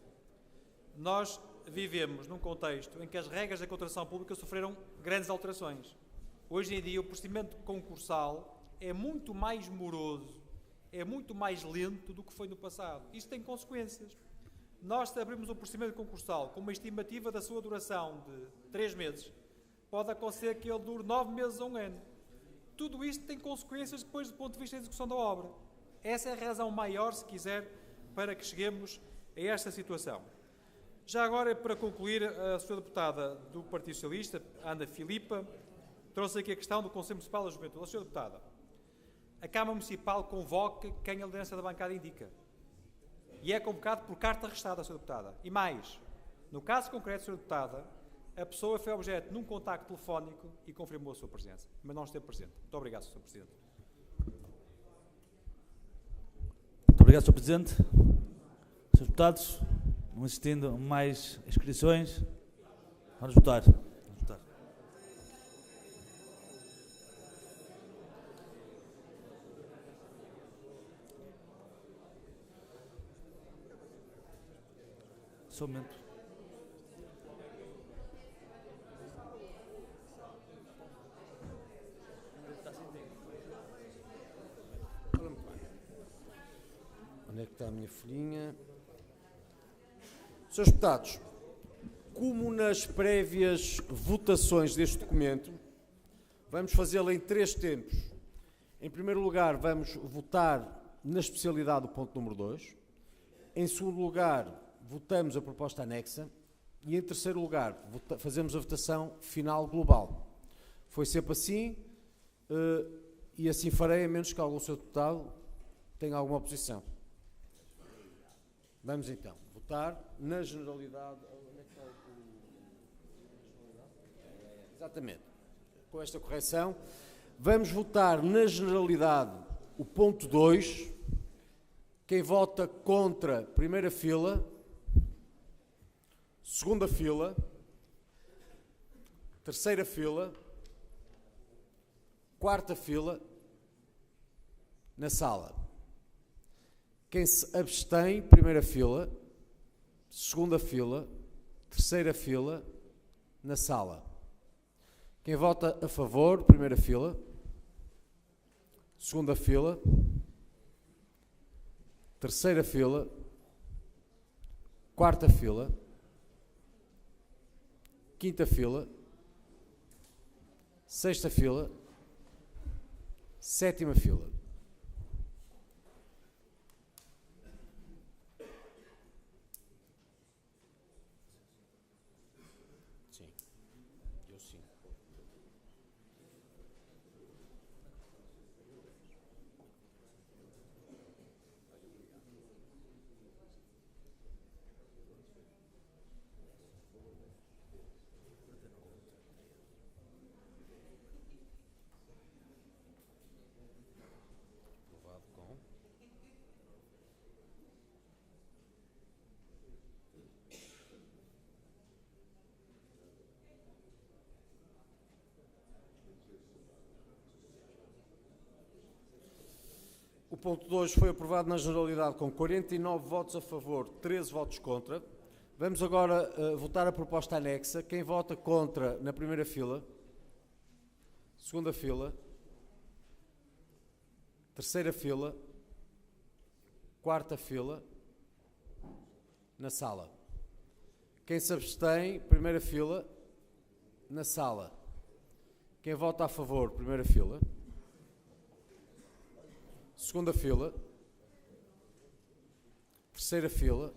Nós vivemos num contexto em que as regras da contratação pública sofreram grandes alterações. Hoje em dia o procedimento concursal é muito mais moroso, é muito mais lento do que foi no passado. Isto tem consequências. Nós, se abrirmos um procedimento concursal com uma estimativa da sua duração de 3 meses, pode acontecer que ele dure 9 meses a 1 ano. Tudo isto tem consequências depois do ponto de vista da execução da obra. Essa é a razão maior, se quiser, para que cheguemos a esta situação. Já agora, para concluir, a Sra. Deputada do Partido Socialista, Ana Filipa, trouxe aqui a questão do Conselho Municipal da Juventude. Sra. Deputada, a Câmara Municipal convoca quem a liderança da bancada indica. E é convocado por carta arrestada, Sra. Deputada. E mais, no caso concreto, Sra. Deputada, a pessoa foi objeto num contacto telefónico e confirmou a sua presença, mas não esteve presente. Muito obrigado, Sr. Presidente. Muito obrigado, Sr. Presidente. Srs. Deputados, não existindo mais inscrições, vamos votar. Só um momento. Onde é que está a minha folhinha? Srs. Deputados, como nas prévias votações deste documento, vamos fazê-lo em 3 tempos. Em primeiro lugar, vamos votar na especialidade do ponto número 2. Em segundo lugar, votamos a proposta anexa. E em terceiro lugar, fazemos a votação final global. Foi sempre assim e assim farei, a menos que algum Sr. Deputado tenha alguma oposição. Vamos então votar na generalidade. Onde é que está exatamente. Com esta correção, vamos votar na generalidade o ponto 2. Quem vota contra, primeira fila, segunda fila, terceira fila, quarta fila, na sala. Quem se abstém, primeira fila, segunda fila, terceira fila, na sala. Quem vota a favor, primeira fila, segunda fila, terceira fila, quarta fila, quinta fila, sexta fila, sétima fila. Sim, eu sim. Aprovado com. O ponto 2 foi aprovado na generalidade com 49 votos a favor, 13 votos contra. Vamos agora votar a proposta anexa. Quem vota contra na primeira fila, segunda fila, terceira fila, quarta fila, na sala. Quem se abstém, primeira fila, na sala. Quem vota a favor, primeira fila. Segunda fila. Terceira fila.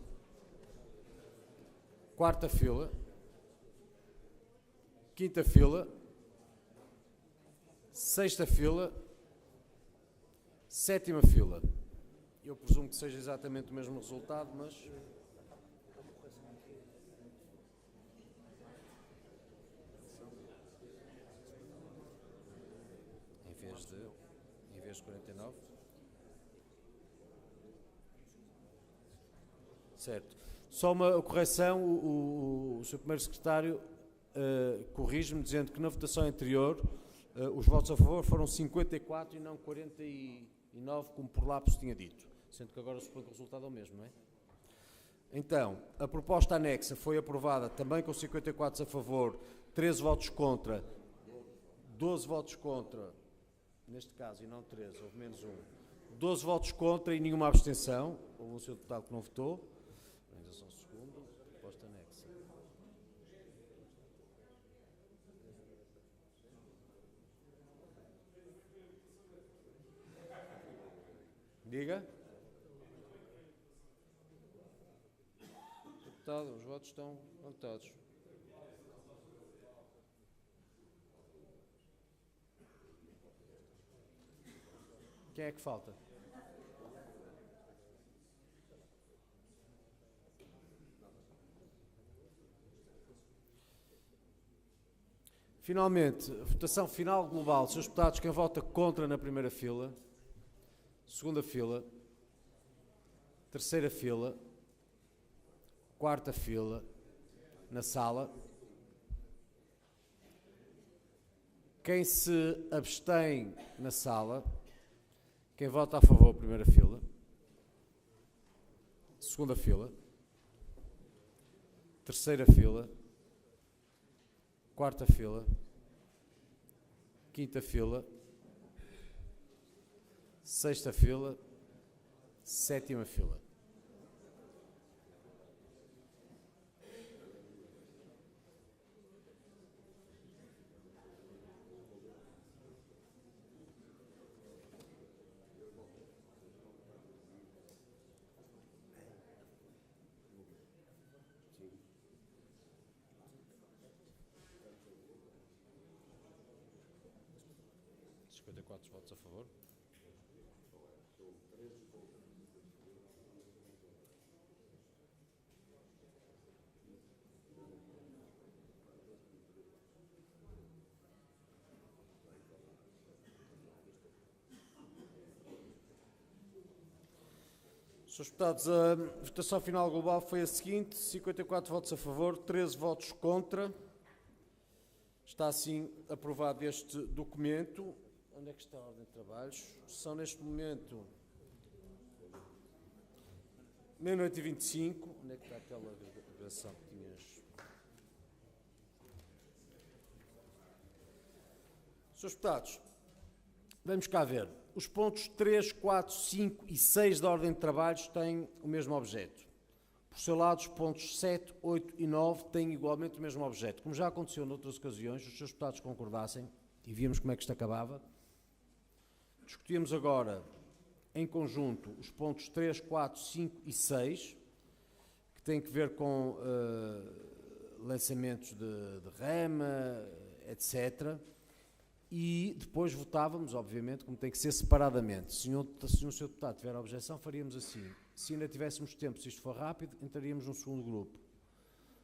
Quarta fila. Quinta fila. Sexta fila. Sétima fila. Eu presumo que seja exatamente o mesmo resultado, mas... Em vez de 49. Certo. Só uma correção, o Sr. Primeiro Secretário corrige-me dizendo que na votação anterior os votos a favor foram 54 e não 49, como por lapso tinha dito. Sendo que agora suponho que o resultado é o mesmo, não é? Então, a proposta anexa foi aprovada também com 54 a favor, 13 votos contra, 12 votos contra, neste caso, e não 13, houve menos um, 12 votos contra e nenhuma abstenção. Houve um senhor deputado que não votou. Organização segunda, proposta anexa. Diga. Deputado, os votos estão contados. Quem é que falta? Finalmente, votação final global. Senhores deputados, quem vota contra na primeira fila, segunda fila, terceira fila, quarta fila, na sala. Quem se abstém na sala. Quem vota a favor, primeira fila. Segunda fila. Terceira fila. Quarta fila. Quinta fila. Sexta fila. Sétima fila. Quatro votos a favor. Senhores deputados, a votação final global foi a seguinte: 54 votos a favor, 13 votos contra. Está assim aprovado este documento. Onde é que está a ordem de trabalhos? São neste momento meia-noite e 25. Onde é que está aquela gravação que tinhas? Senhores deputados, vamos cá ver. Os pontos 3, 4, 5 e 6 da ordem de trabalhos têm o mesmo objeto. Por seu lado, os pontos 7, 8 e 9 têm igualmente o mesmo objeto. Como já aconteceu noutras ocasiões, os senhores deputados concordassem e víamos como é que isto acabava. Discutíamos agora, em conjunto, os pontos 3, 4, 5 e 6, que têm que ver com lançamentos de rama, etc. E depois votávamos, obviamente, como tem que ser, separadamente. Se o senhor deputado tiver objeção, faríamos assim. Se ainda tivéssemos tempo, se isto for rápido, entraríamos num segundo grupo.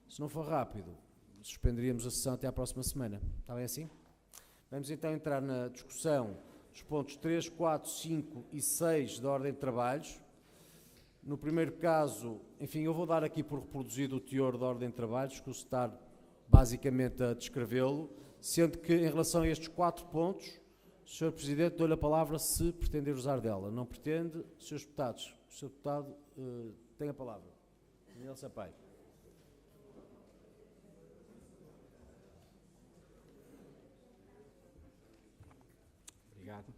Se não for rápido, suspenderíamos a sessão até à próxima semana. Está bem assim? Vamos então entrar na discussão dos pontos 3, 4, 5 e 6 da ordem de trabalhos. No primeiro caso, enfim, eu vou dar aqui por reproduzido o teor da ordem de trabalhos, que o está basicamente a descrevê-lo, sendo que, em relação a estes 4 pontos, Sr. Presidente, dou-lhe a palavra se pretender usar dela. Não pretende, Srs. Deputados. O Sr. Deputado tem a palavra. Daniel Sampaio. Obrigado.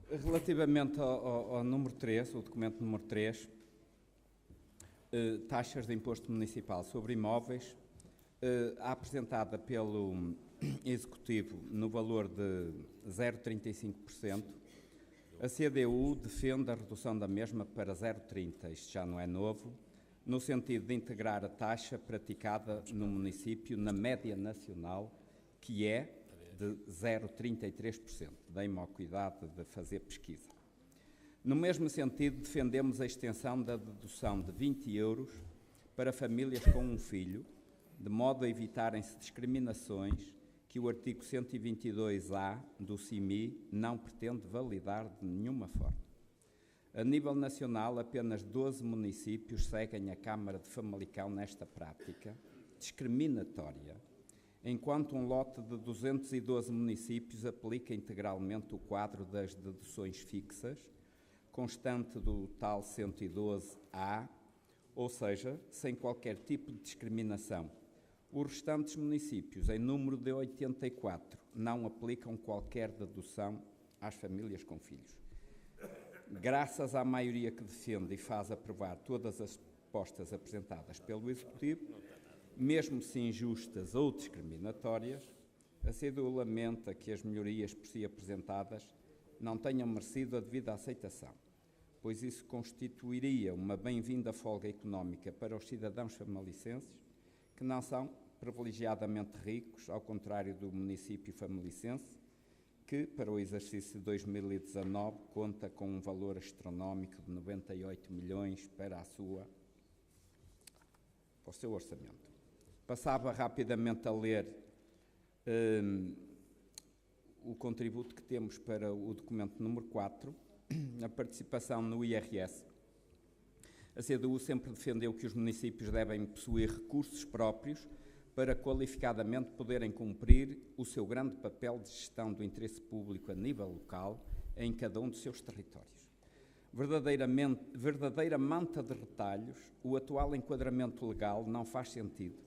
Relativamente ao número 3, o documento número 3, taxas de imposto municipal sobre imóveis, apresentada pelo Executivo no valor de 0,35%, a CDU defende a redução da mesma para 0,30%, isto já não é novo, no sentido de integrar a taxa praticada no município na média nacional, que é de 0,33%. Dei-me ao cuidado de fazer pesquisa. No mesmo sentido, defendemos a extensão da dedução de 20 euros para famílias com um filho, de modo a evitarem-se discriminações que o artigo 122A do CIMI não pretende validar de nenhuma forma. A nível nacional, apenas 12 municípios seguem a Câmara de Famalicão nesta prática discriminatória, enquanto um lote de 212 municípios aplica integralmente o quadro das deduções fixas, constante do tal 112A, ou seja, sem qualquer tipo de discriminação. Os restantes municípios, em número de 84, não aplicam qualquer dedução às famílias com filhos. Graças à maioria que defende e faz aprovar todas as propostas apresentadas pelo Executivo, mesmo se injustas ou discriminatórias, a CDU lamenta que as melhorias por si apresentadas não tenham merecido a devida aceitação, pois isso constituiria uma bem-vinda folga económica para os cidadãos famalicenses, que não são privilegiadamente ricos, ao contrário do município famalicense, que, para o exercício de 2019, conta com um valor astronómico de 98 milhões para o seu orçamento. Passava rapidamente a ler o contributo que temos para o documento número 4, a participação no IRS. A CDU sempre defendeu que os municípios devem possuir recursos próprios para qualificadamente poderem cumprir o seu grande papel de gestão do interesse público a nível local em cada um dos seus territórios. Verdadeira manta de retalhos, o atual enquadramento legal não faz sentido,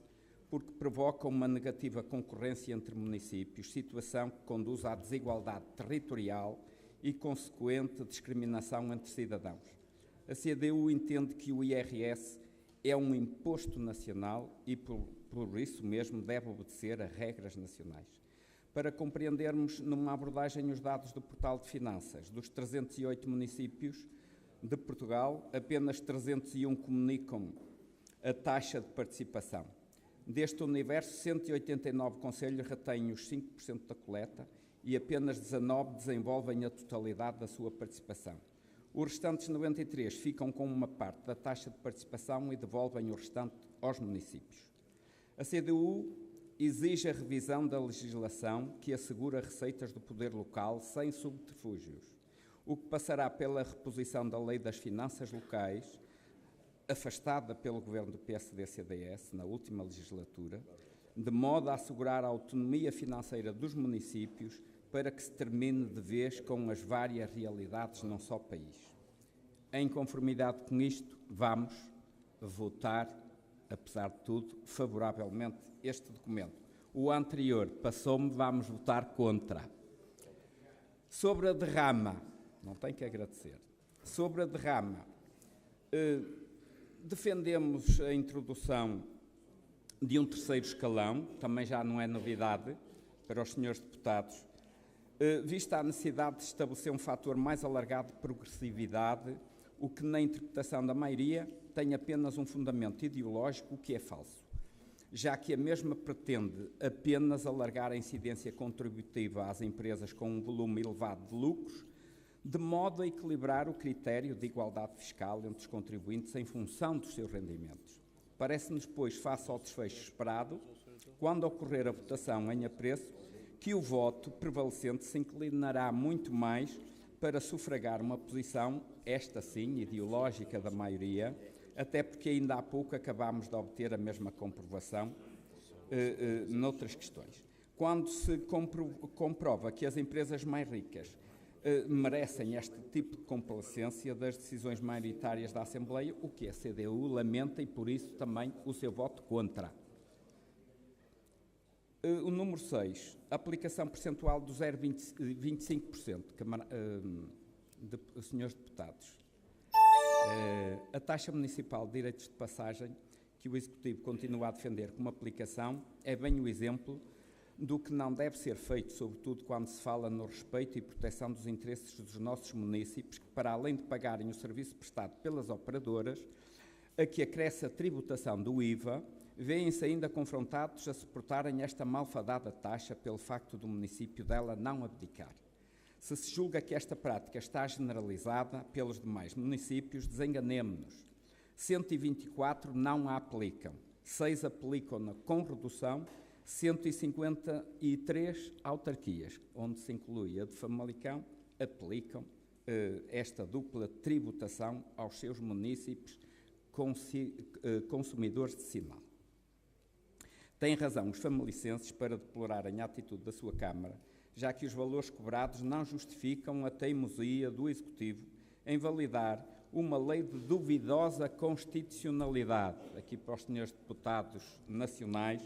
porque provoca uma negativa concorrência entre municípios, situação que conduz à desigualdade territorial e consequente discriminação entre cidadãos. A CDU entende que o IRS é um imposto nacional e, por isso mesmo, deve obedecer a regras nacionais. Para compreendermos numa abordagem os dados do Portal de Finanças, dos 308 municípios de Portugal, apenas 301 comunicam a taxa de participação. Deste universo, 189 concelhos retêm os 5% da coleta e apenas 19 desenvolvem a totalidade da sua participação. Os restantes 93 ficam com uma parte da taxa de participação e devolvem o restante aos municípios. A CDU exige a revisão da legislação que assegura receitas do poder local sem subterfúgios, o que passará pela reposição da Lei das Finanças Locais, afastada pelo governo do PSD-CDS na última legislatura, de modo a assegurar a autonomia financeira dos municípios para que se termine de vez com as várias realidades num só país. Em conformidade com isto, vamos votar, apesar de tudo, favoravelmente este documento. O anterior passou-me, vamos votar contra. Sobre a derrama, não tenho que agradecer. Sobre a derrama, defendemos a introdução de um terceiro escalão, também já não é novidade para os senhores deputados, vista a necessidade de estabelecer um fator mais alargado de progressividade, o que na interpretação da maioria tem apenas um fundamento ideológico, o que é falso, já que a mesma pretende apenas alargar a incidência contributiva às empresas com um volume elevado de lucros, de modo a equilibrar o critério de igualdade fiscal entre os contribuintes em função dos seus rendimentos. Parece-nos, pois, face ao desfecho esperado, quando ocorrer a votação em apreço, que o voto prevalecente se inclinará muito mais para sufragar uma posição, esta sim, ideológica da maioria, até porque ainda há pouco acabámos de obter a mesma comprovação noutras questões. Quando se comprova que as empresas mais ricas merecem este tipo de complacência das decisões maioritárias da Assembleia, o que a CDU lamenta e, por isso, também o seu voto contra. O número 6, aplicação percentual do 0,25%, senhores deputados, a taxa municipal de direitos de passagem, que o Executivo continua a defender como aplicação, é bem o exemplo do que não deve ser feito, sobretudo quando se fala no respeito e proteção dos interesses dos nossos municípios, que, para além de pagarem o serviço prestado pelas operadoras, a que acresce a tributação do IVA, vêem-se ainda confrontados a suportarem esta malfadada taxa pelo facto do município dela não abdicar. Se se julga que esta prática está generalizada pelos demais municípios, desenganemo-nos. 124 não a aplicam, 6 aplicam-na com redução, 153 autarquias, onde se inclui a de Famalicão, aplicam esta dupla tributação aos seus municípios consumidores de sinal. Têm razão os famalicenses para deplorarem a atitude da sua Câmara, já que os valores cobrados não justificam a teimosia do Executivo em validar uma lei de duvidosa constitucionalidade, aqui para os senhores deputados nacionais,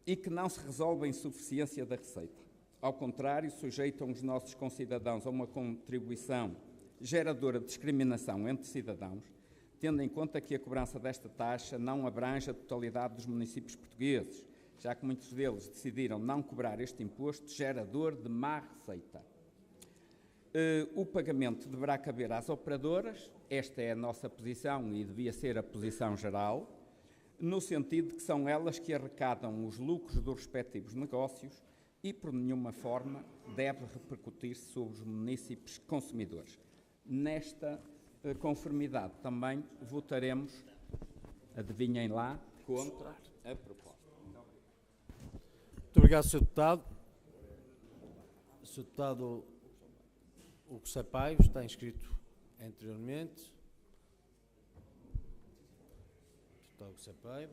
e que não se resolve em suficiência da receita. Ao contrário, sujeitam os nossos concidadãos a uma contribuição geradora de discriminação entre cidadãos, tendo em conta que a cobrança desta taxa não abrange a totalidade dos municípios portugueses, já que muitos deles decidiram não cobrar este imposto gerador de má receita. O pagamento deverá caber às operadoras, esta é a nossa posição e devia ser a posição geral, no sentido de que são elas que arrecadam os lucros dos respectivos negócios e, por nenhuma forma, deve repercutir-se sobre os municípios consumidores. Nesta conformidade também votaremos, adivinhem lá, contra a proposta. Muito obrigado, Sr. Deputado. Sr. Deputado Hugo Sampaio está inscrito anteriormente. Deputado Hugo Sampaio.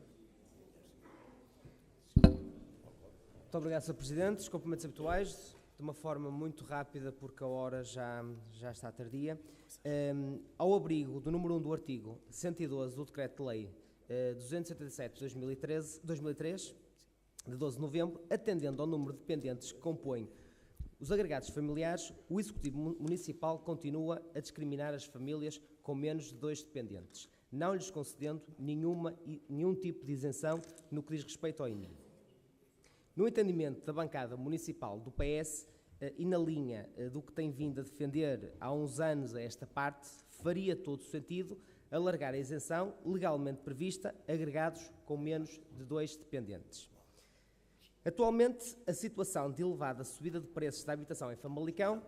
Muito obrigado, Sr. Presidente. Os cumprimentos habituais, de uma forma muito rápida, porque a hora já está tardia. Ao abrigo do número 1 do artigo 112 do Decreto-Lei 277 de 2003, de 12 de novembro, atendendo ao número de dependentes que compõem os agregados familiares, o Executivo Municipal continua a discriminar as famílias com menos de 2 dependentes, não lhes concedendo nenhum tipo de isenção no que diz respeito ao IMI. No entendimento da bancada municipal do PS, e na linha do que tem vindo a defender há uns anos a esta parte, faria todo o sentido alargar a isenção legalmente prevista a agregados com menos de 2 dependentes. Atualmente, a situação de elevada subida de preços da habitação em Famalicão,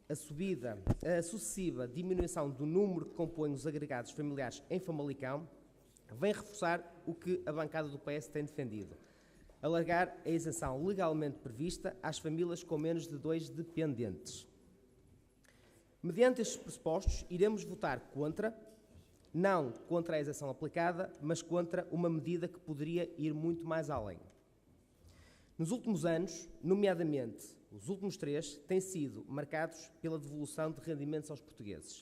a sucessiva diminuição do número que compõe os agregados familiares em Famalicão, vem reforçar o que a bancada do PS tem defendido: alargar a isenção legalmente prevista às famílias com menos de 2 dependentes. Mediante estes pressupostos, iremos votar contra, não contra a isenção aplicada, mas contra uma medida que poderia ir muito mais além. Nos últimos anos, nomeadamente os últimos 3, têm sido marcados pela devolução de rendimentos aos portugueses.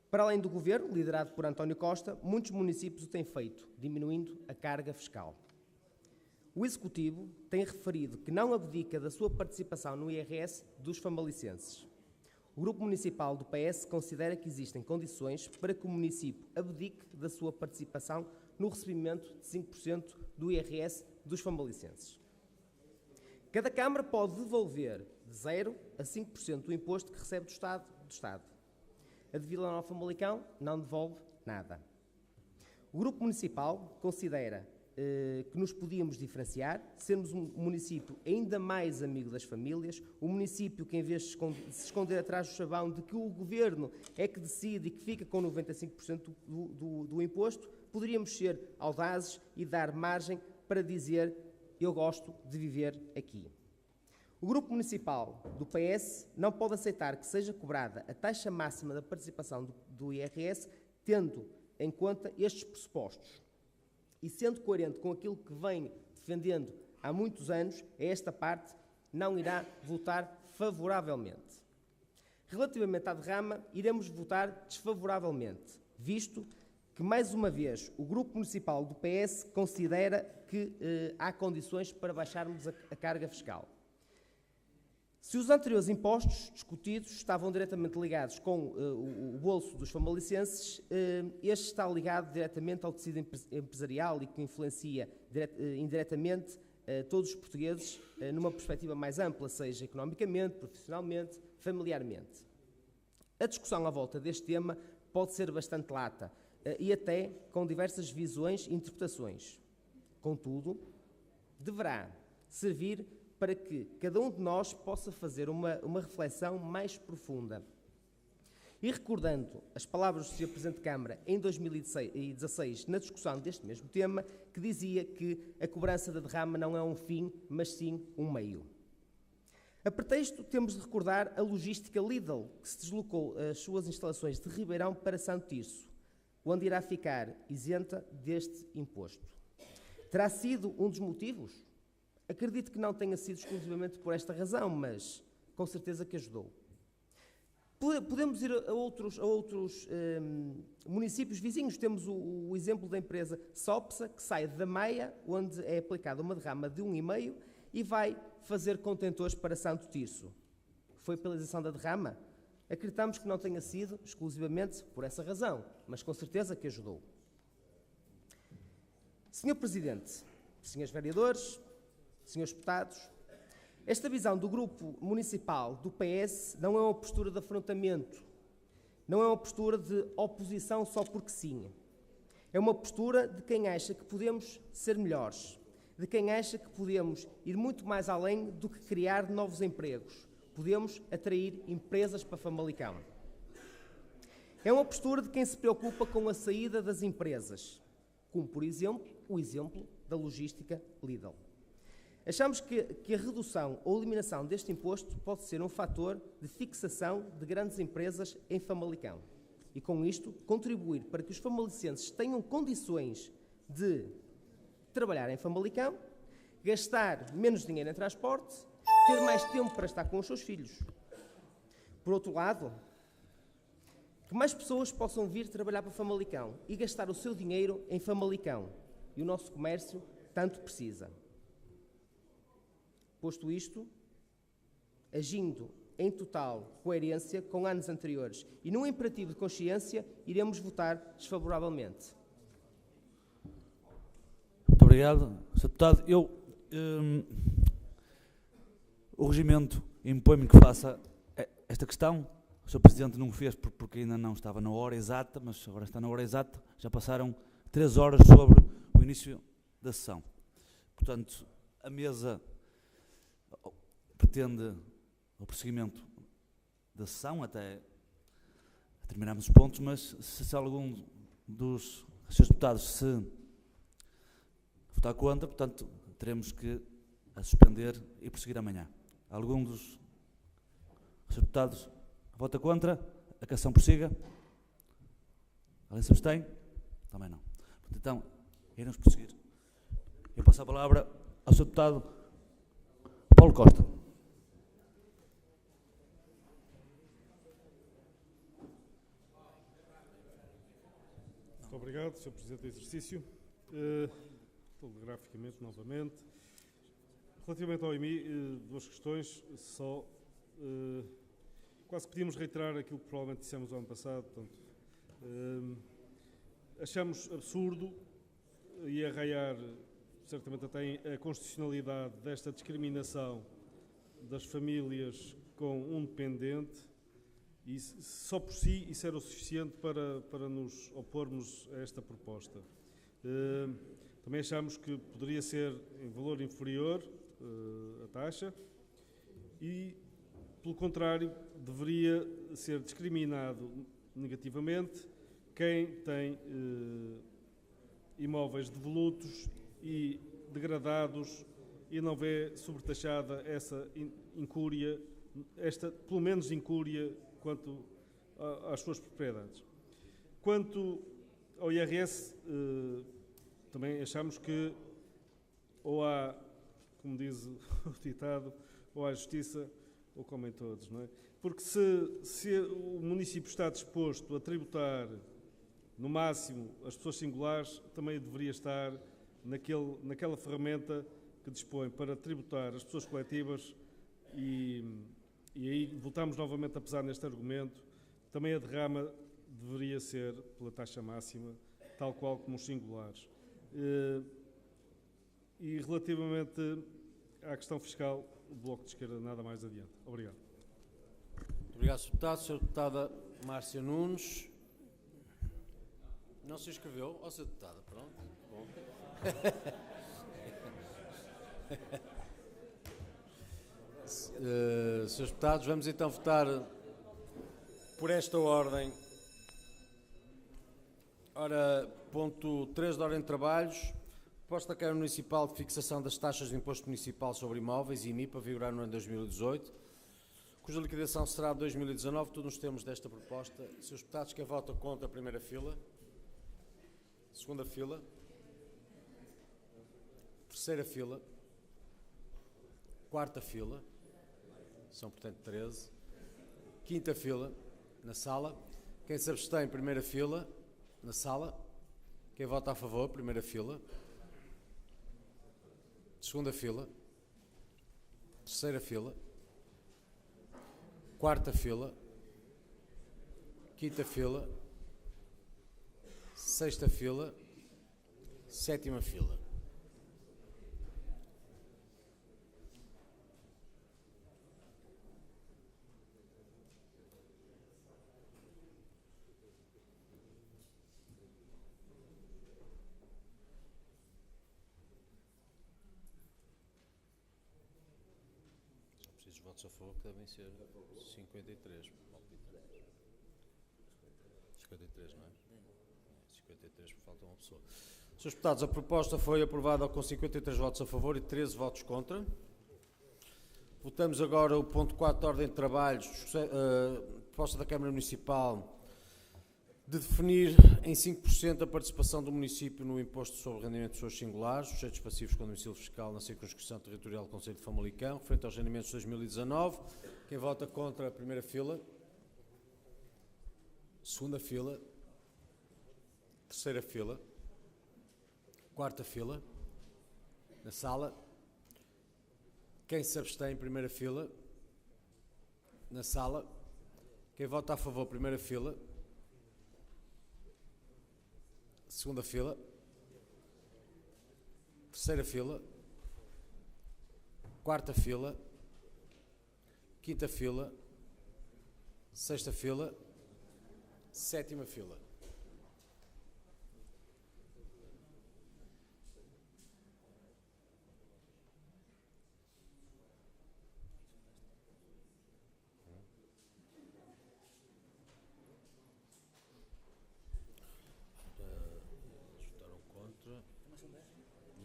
Para além do Governo, liderado por António Costa, muitos municípios o têm feito, diminuindo a carga fiscal. O Executivo tem referido que não abdica da sua participação no IRS dos famalicenses. O Grupo Municipal do PS considera que existem condições para que o município abdique da sua participação no recebimento de 5% do IRS dos famalicenses. Cada Câmara pode devolver de 0 a 5% do imposto que recebe do Estado. A de Vila Nova de Famalicão não devolve nada. O Grupo Municipal considera que nos podíamos diferenciar, sermos um município ainda mais amigo das famílias, um município que, em vez de se esconder atrás do chavão de que o Governo é que decide e que fica com 95% do imposto, poderíamos ser audazes e dar margem para dizer: eu gosto de viver aqui. O Grupo Municipal do PS não pode aceitar que seja cobrada a taxa máxima da participação do IRS, tendo em conta estes pressupostos. E sendo coerente com aquilo que vem defendendo há muitos anos, a esta parte não irá votar favoravelmente. Relativamente à derrama, iremos votar desfavoravelmente, visto que, mais uma vez, o Grupo Municipal do PS considera que há condições para baixarmos a carga fiscal. Se os anteriores impostos discutidos estavam diretamente ligados com o bolso dos famalicenses, este está ligado diretamente ao tecido empresarial e que influencia indiretamente todos os portugueses numa perspectiva mais ampla, seja economicamente, profissionalmente, familiarmente. A discussão à volta deste tema pode ser bastante lata e até com diversas visões e interpretações. Contudo, deverá servir para que cada um de nós possa fazer uma reflexão mais profunda. E recordando as palavras do Sr. Presidente de Câmara em 2016, na discussão deste mesmo tema, que dizia que a cobrança da derrama não é um fim, mas sim um meio. A pretexto, temos de recordar a logística Lidl, que se deslocou as suas instalações de Ribeirão para Santo Tirso, onde irá ficar isenta deste imposto. Terá sido um dos motivos? Acredito que não tenha sido exclusivamente por esta razão, mas com certeza que ajudou. Podemos ir a outros municípios vizinhos. Temos o exemplo da empresa Sopsa, que sai da Maia, onde é aplicada uma derrama de 1,5 e vai fazer contentores para Santo Tirso. Foi pela isenção da derrama? Acreditamos que não tenha sido exclusivamente por essa razão, mas com certeza que ajudou. Senhor Presidente, senhores vereadores, senhores deputados, esta visão do Grupo Municipal do PS não é uma postura de afrontamento, não é uma postura de oposição só porque sim. É uma postura de quem acha que podemos ser melhores, de quem acha que podemos ir muito mais além do que criar novos empregos. Podemos atrair empresas para Famalicão. É uma postura de quem se preocupa com a saída das empresas, como, por exemplo, o exemplo da logística Lidl. Achamos que a redução ou eliminação deste imposto pode ser um fator de fixação de grandes empresas em Famalicão e, com isto, contribuir para que os famalicenses tenham condições de trabalhar em Famalicão, gastar menos dinheiro em transporte, ter mais tempo para estar com os seus filhos. Por outro lado, que mais pessoas possam vir trabalhar para Famalicão e gastar o seu dinheiro em Famalicão, e o nosso comércio tanto precisa. Posto isto, agindo em total coerência com anos anteriores e num imperativo de consciência, iremos votar desfavoravelmente. Muito obrigado. Sr. Deputado, o regimento impõe-me que faça esta questão. O Sr. Presidente não o fez porque ainda não estava na hora exata, mas agora está na hora exata. Já passaram 3 horas sobre o início da sessão. Portanto, a mesa pretende o prosseguimento da sessão até terminarmos os pontos, mas se algum dos seus deputados se votar contra, portanto, teremos que a suspender e prosseguir amanhã. Algum dos seus deputados vota contra? A questão prossiga? Alguém se abstém? Também não. Então, iremos prosseguir. Eu passo a palavra ao Sr. Deputado Paulo Costa. Muito obrigado, Sr. Presidente do Exercício. Telegraficamente, novamente. Relativamente ao IMI, 2 questões só. Quase podíamos reiterar aquilo que provavelmente dissemos no ano passado. Portanto, achamos absurdo e arraiar, certamente até a constitucionalidade desta discriminação das famílias com um dependente, e só por si isso era o suficiente para nos opormos a esta proposta. Também achamos que poderia ser em valor inferior a taxa e, pelo contrário, deveria ser discriminado negativamente quem tem imóveis devolutos e degradados e não vê sobretaxada essa incúria, pelo menos incúria, quanto às suas propriedades. Quanto ao IRS, também achamos que ou há, como diz o ditado, ou há justiça ou comem todos, não é? Porque se o município está disposto a tributar no máximo as pessoas singulares, também deveria estar naquela ferramenta que dispõe para tributar as pessoas coletivas E aí voltamos novamente a pesar neste argumento. Também a derrama deveria ser pela taxa máxima, tal qual como os singulares. E relativamente à questão fiscal, o Bloco de Esquerda nada mais adiante. Obrigado. Muito obrigado, Sr. Deputado. Sra. Deputada Márcia Nunes. Não se inscreveu? Ó, Sra. Deputada, pronto. Bom. Srs. Deputados, vamos então votar por esta ordem. Ora, ponto 3 da ordem de trabalhos. Proposta da Câmara Municipal de fixação das taxas de imposto municipal sobre imóveis, IMI, para vigorar no ano 2018, cuja liquidação será de 2019. Todos nos termos desta proposta. Srs. Deputados, quem vota contra a primeira fila? Segunda fila? Terceira fila? Quarta fila? São, portanto, 13. Quinta fila? Na sala. Quem se abstém, primeira fila? Na sala. Quem vota a favor, primeira fila? Segunda fila? Terceira fila? Quarta fila? Quinta fila? Sexta fila? Sétima fila? Votos a favor, que devem ser 53. 53, não é? 53, falta uma pessoa. Srs. Deputados, a proposta foi aprovada com 53 votos a favor e 13 votos contra. Votamos agora o ponto 4 da ordem de trabalhos, proposta da Câmara Municipal de definir em 5% a participação do município no imposto sobre rendimento de pessoas singulares, sujeitos passivos com domicílio fiscal na circunscrição territorial do Concelho de Famalicão, frente aos rendimentos de 2019. Quem vota contra a primeira fila? Segunda fila? Terceira fila? Quarta fila? Na sala? Quem se abstém, primeira fila? Na sala? Quem vota a favor, primeira fila? Segunda fila, terceira fila, quarta fila, quinta fila, sexta fila, sétima fila.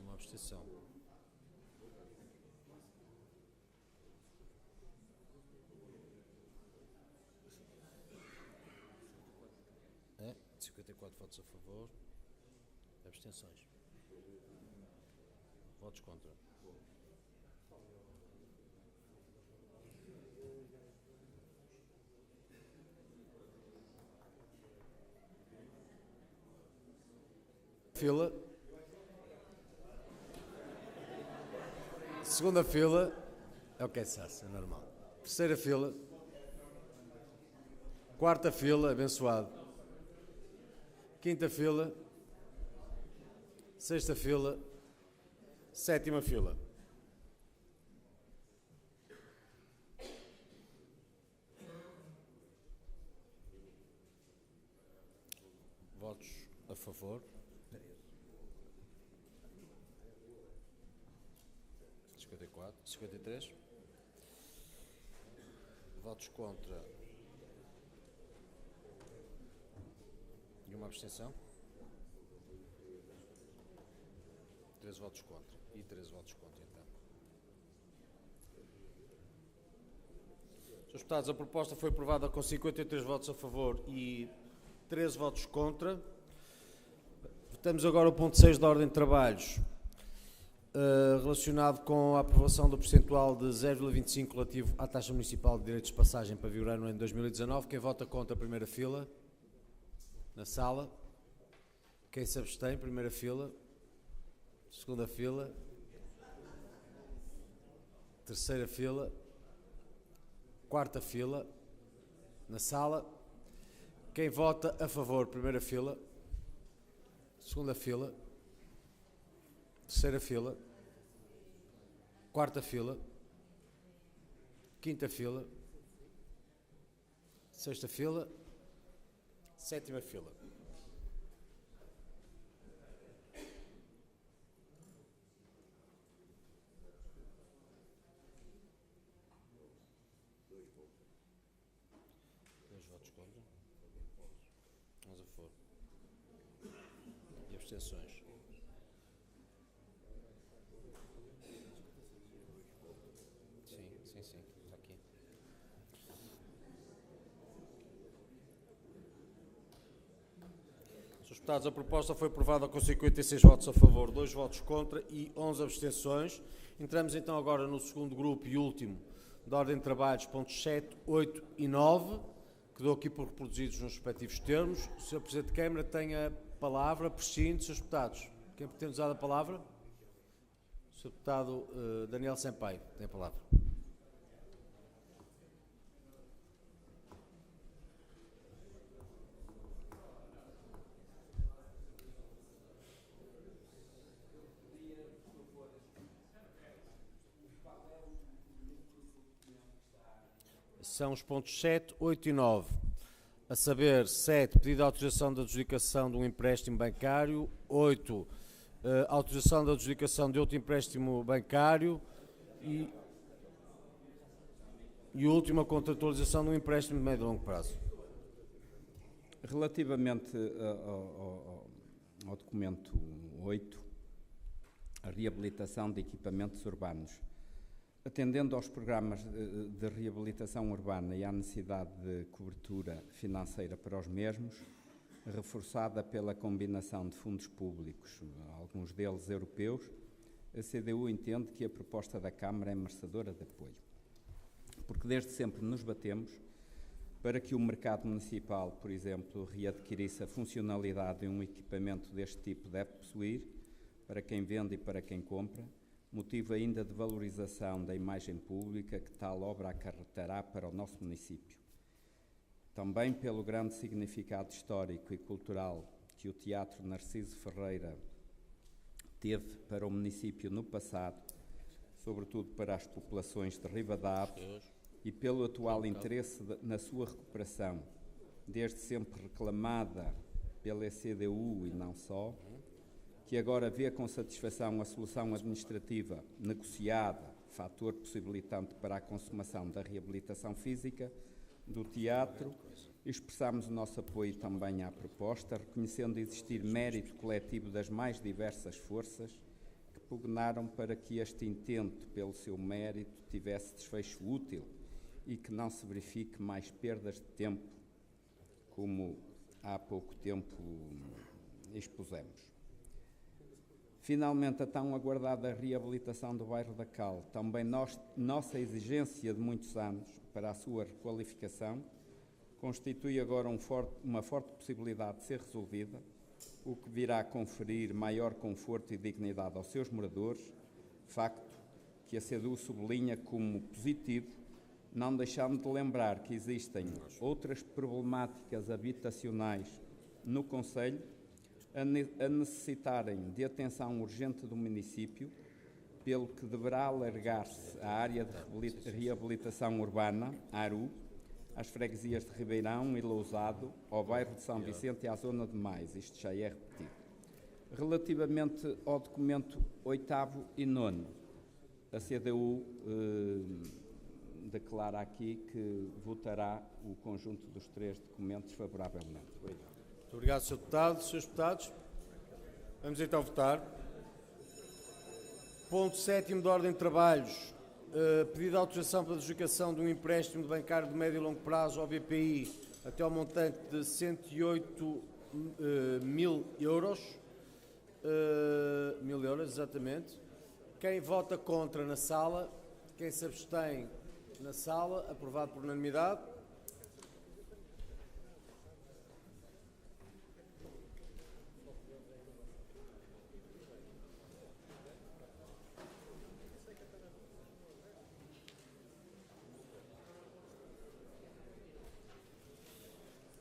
Uma abstenção. É, 54 votos a favor, abstenções. Votos contra. Fila. Segunda fila. É o que é Sassa, é normal. Terceira fila. Quarta fila, abençoado. Quinta fila. Sexta fila. Sétima fila. Votos a favor. 53. Votos contra e uma abstenção. 13 votos contra e 13 votos contra, então. Srs. Deputados, a proposta foi aprovada com 53 votos a favor e 13 votos contra. Votamos agora o ponto 6 da ordem de trabalhos. Relacionado com a aprovação do percentual de 0,25 relativo à taxa municipal de direitos de passagem para vigorar no ano de 2019. Quem vota contra a primeira fila? Na sala. Quem se abstém? Primeira fila. Segunda fila. Terceira fila. quarta fila, na sala. Quem vota a favor, primeira fila, segunda fila, terceira fila, quarta fila, quinta fila, sexta fila, sétima fila. Dois votos contra, 11 a favor e abstenções. Sim, está aqui. Senhores deputados, a proposta foi aprovada com 56 votos a favor, 2 votos contra e 11 abstenções. Entramos então agora no segundo grupo e último da ordem de trabalhos, pontos 7, 8 e 9, que dou aqui por reproduzidos nos respectivos termos. O Sr. Presidente de Câmara tem a palavra, prescinde, Srs. Deputados. Quem pretende usar a palavra? O Sr. Deputado Daniel Sampaio tem a palavra. São os pontos 7, 8 e 9. A saber, 7, pedido de autorização da adjudicação de um empréstimo bancário. 8, autorização da adjudicação de outro empréstimo bancário. E o último, a contratualização de um empréstimo de médio e longo prazo. Relativamente ao documento 8, a reabilitação de equipamentos urbanos. Atendendo aos programas de reabilitação urbana e à necessidade de cobertura financeira para os mesmos, reforçada pela combinação de fundos públicos, alguns deles europeus, a CDU entende que a proposta da Câmara é merecedora de apoio. Porque desde sempre nos batemos para que o mercado municipal, por exemplo, readquirisse a funcionalidade de um equipamento deste tipo deve possuir, para quem vende e para quem compra, motivo ainda de valorização da imagem pública que tal obra acarretará para o nosso município. Também pelo grande significado histórico e cultural que o Teatro Narciso Ferreira teve para o município no passado, sobretudo para as populações de Ribadave, e pelo atual interesse na sua recuperação, desde sempre reclamada pela CDU e não só, que agora vê com satisfação a solução administrativa negociada, fator possibilitante para a consumação da reabilitação física do teatro, expressamos o nosso apoio também à proposta, reconhecendo existir mérito coletivo das mais diversas forças que pugnaram para que este intento, pelo seu mérito, tivesse desfecho útil e que não se verifique mais perdas de tempo, como há pouco tempo expusemos. Finalmente, a tão aguardada reabilitação do bairro da Cal, também nossa exigência de muitos anos para a sua requalificação, constitui agora uma forte possibilidade de ser resolvida, o que virá a conferir maior conforto e dignidade aos seus moradores, facto que a CDU sublinha como positivo, não deixando de lembrar que existem outras problemáticas habitacionais no concelho a necessitarem de atenção urgente do município, pelo que deverá alargar-se a área de reabilitação urbana, ARU, às freguesias de Ribeirão e Lousado, ao bairro de São Vicente e à zona de Mais. Isto já é repetido. Relativamente ao documento 8º e 9º, a CDU declara aqui que votará o conjunto dos 3 documentos favoravelmente. Obrigado. Muito obrigado, Sr. Deputado. Srs. Deputados, vamos então votar. Ponto 7º da ordem de trabalhos. Pedido de autorização para a adjudicação de um empréstimo de bancário de médio e longo prazo ao BPI até ao montante de 108 mil euros. 1000 euros, exatamente. Quem vota contra na sala? Quem se abstém na sala? Aprovado por unanimidade.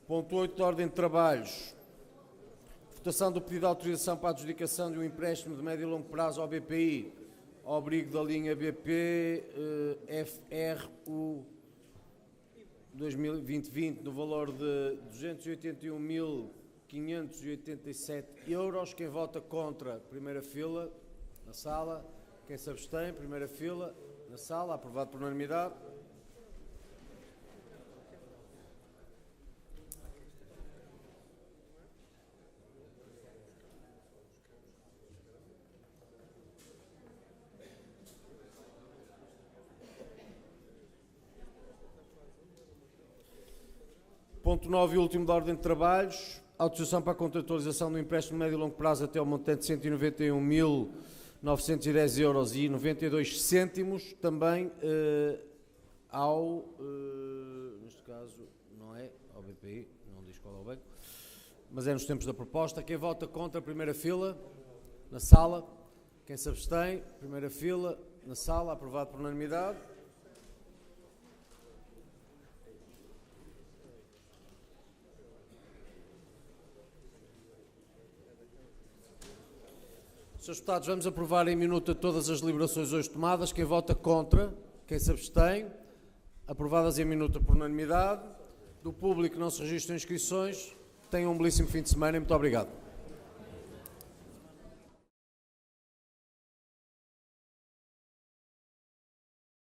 Ponto 8 da ordem de trabalhos. Votação do pedido de autorização para a adjudicação de um empréstimo de médio e longo prazo ao BPI, ao abrigo da linha BP FRU 2020, no valor de 281.587 euros. Quem vota contra, primeira fila, na sala. Quem se abstém, primeira fila, na sala. Aprovado por unanimidade. Ponto 9 e último da ordem de trabalhos, autorização para a contratualização do empréstimo de médio e longo prazo até ao montante de 191.910 euros e 92 cêntimos, também neste caso não é ao BPI, não diz qual é o banco, mas é nos tempos da proposta. Quem vota contra, primeira fila, na sala. Quem se abstém, primeira fila, na sala. Aprovado por unanimidade. Senhores deputados, vamos aprovar em minuta todas as deliberações hoje tomadas. Quem vota contra, quem se abstém, aprovadas em minuta por unanimidade. Do público não se registram inscrições. Tenham um belíssimo fim de semana e muito obrigado.